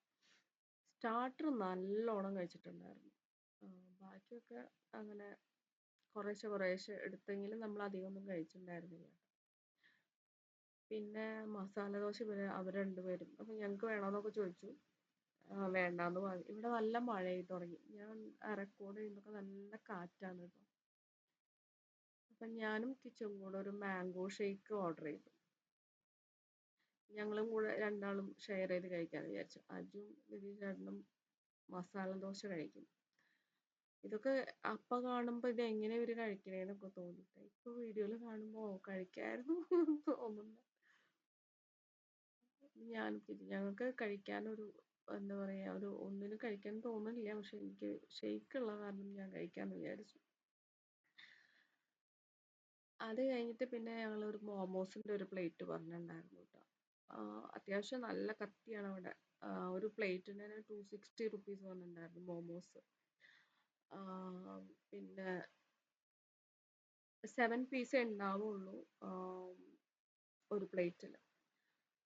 S1: സ്റ്റാർട്ടർ നല്ലോണം കഴിച്ചിട്ടുണ്ടായിരുന്നു. ബാക്കിയൊക്കെ അങ്ങനെ കുറേശ്ശെ എടുത്തെങ്കിലും നമ്മൾ അധികം ഒന്നും കഴിച്ചിട്ടുണ്ടായിരുന്നില്ല. പിന്നെ മസാല ദോശ അവർ രണ്ടുപേരും അപ്പൊ ഞങ്ങൾക്ക് വേണമെന്നൊക്കെ ചോദിച്ചു. വേണ്ടാന്ന് പറഞ്ഞു. ഇവിടെ നല്ല മഴയായി തുടങ്ങി. ഞാൻ റെക്കോർഡ് ചെയ്യുമ്പോൾ നല്ല കാറ്റാണ് കേട്ടോ. അപ്പൊ ഞാനും കിച്ചും കൂടെ ഒരു മാംഗോ ഷേക്ക് ഓർഡർ ചെയ്തു. ഞങ്ങളും കൂടെ രണ്ടാളും ഷെയർ ചെയ്ത് കഴിക്കാന്ന് വിചാരിച്ചു. അജും നിതീഷ് ചേട്ടനും മസാല ദോശ കഴിക്കും. ഇതൊക്കെ അപ്പ കാണുമ്പോ ഇത് എങ്ങനെ ഇവര് കഴിക്കണേന്നൊക്കെ തോന്നിട്ട് ഇപ്പൊ വീഡിയോയിൽ കാണുമ്പോ കഴിക്കായിരുന്നു തോന്നുന്നു. ഞങ്ങൾക്ക് കഴിക്കാനൊരു എന്താ പറയാ ഒരു ഒന്നിനും കഴിക്കാൻ തോന്നുന്നില്ല. പക്ഷെ എനിക്ക് ഷെയ്ക്ക് ഉള്ള കാരണം ഞാൻ കഴിക്കാന്ന് വിചാരിച്ചു. അത് കഴിഞ്ഞിട്ട് പിന്നെ ഞങ്ങൾ ഒരു മോമോസിന്റെ ഒരു പ്ലേറ്റ് പറഞ്ഞിട്ടുണ്ടായിരുന്നു കേട്ടോ. അത്യാവശ്യം നല്ല കത്തിയാണ് അവിടെ. ഒരു പ്ലേറ്റിന് 260 റുപ്പീസ് പറഞ്ഞിട്ടുണ്ടായിരുന്നു മോമോസ്. പിന്നെ 7 പീസേ ഉണ്ടാവുള്ളൂ ഒരു പ്ലേറ്റിൽ.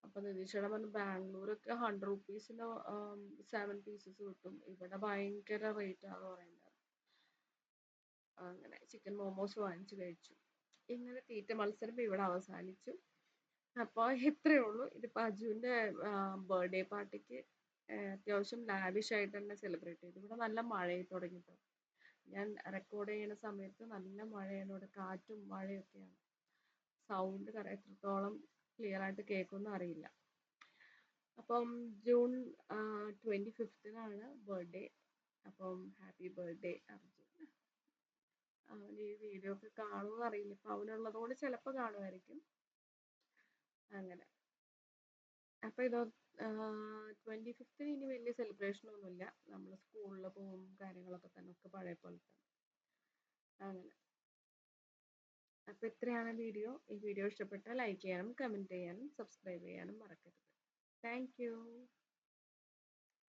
S1: അപ്പൊ നിതീഷേട്ടൻ പറഞ്ഞു ബാംഗ്ലൂരൊക്കെ 100 റുപ്പീസിന് 7 പീസസ് കിട്ടും. ഇവിടെ ഭയങ്കര റേറ്റ് ആണെന്ന് പറയുന്നത്. അങ്ങനെ ചിക്കൻ മോമോസ് വാങ്ങിച്ചു കഴിച്ചു. ഇങ്ങനെ തീറ്റ മത്സരം ഇവിടെ അവസാനിച്ചു. അപ്പോൾ ഇത്രയേ ഉള്ളൂ. ഇതിപ്പോ അജുവിന്റെ ബർത്ത്ഡേ പാർട്ടിക്ക് അത്യാവശ്യം ലാവിഷ് ആയിട്ട് തന്നെ സെലിബ്രേറ്റ് ചെയ്തു. ഇവിടെ നല്ല മഴയായി തുടങ്ങിട്ടോ. ഞാൻ റെക്കോർഡ് ചെയ്യുന്ന സമയത്ത് നല്ല മഴയാണ്. ഇവിടെ കാറ്റും മഴയൊക്കെയാണ്. സൗണ്ട് എത്രത്തോളം ക്ലിയർ ആയിട്ട് കേൾക്കുമെന്ന് അറിയില്ല. അപ്പം ജൂൺ 25-നാണ് ബർത്ത്ഡേ. അപ്പം ഹാപ്പി ബർത്ത്ഡേ അർജുൻ. അവൻ ഈ വീഡിയോ ഒക്കെ കാണുമോ അറിയില്ല. ഇപ്പൊ അവനുള്ളതുകൊണ്ട് ചിലപ്പോൾ കാണുമായിരിക്കും. അങ്ങനെ അപ്പൊ ഇത് 25th ഇനി വലിയ സെലിബ്രേഷൻ ഒന്നുമില്ല. നമ്മൾ സ്കൂളിൽ പോകും, കാര്യങ്ങളൊക്കെ തന്നെ, ഒക്കെ പഴയ പോലെ തന്നെ. അങ്ങനെ അപ്പൊ ഇത്രയാണ് വീഡിയോ. ഈ വീഡിയോ ഇഷ്ടപ്പെട്ടാൽ ലൈക്ക് ചെയ്യാനും കമന്റ് ചെയ്യാനും സബ്സ്ക്രൈബ് ചെയ്യാനും മറക്കരുത്. Thank you.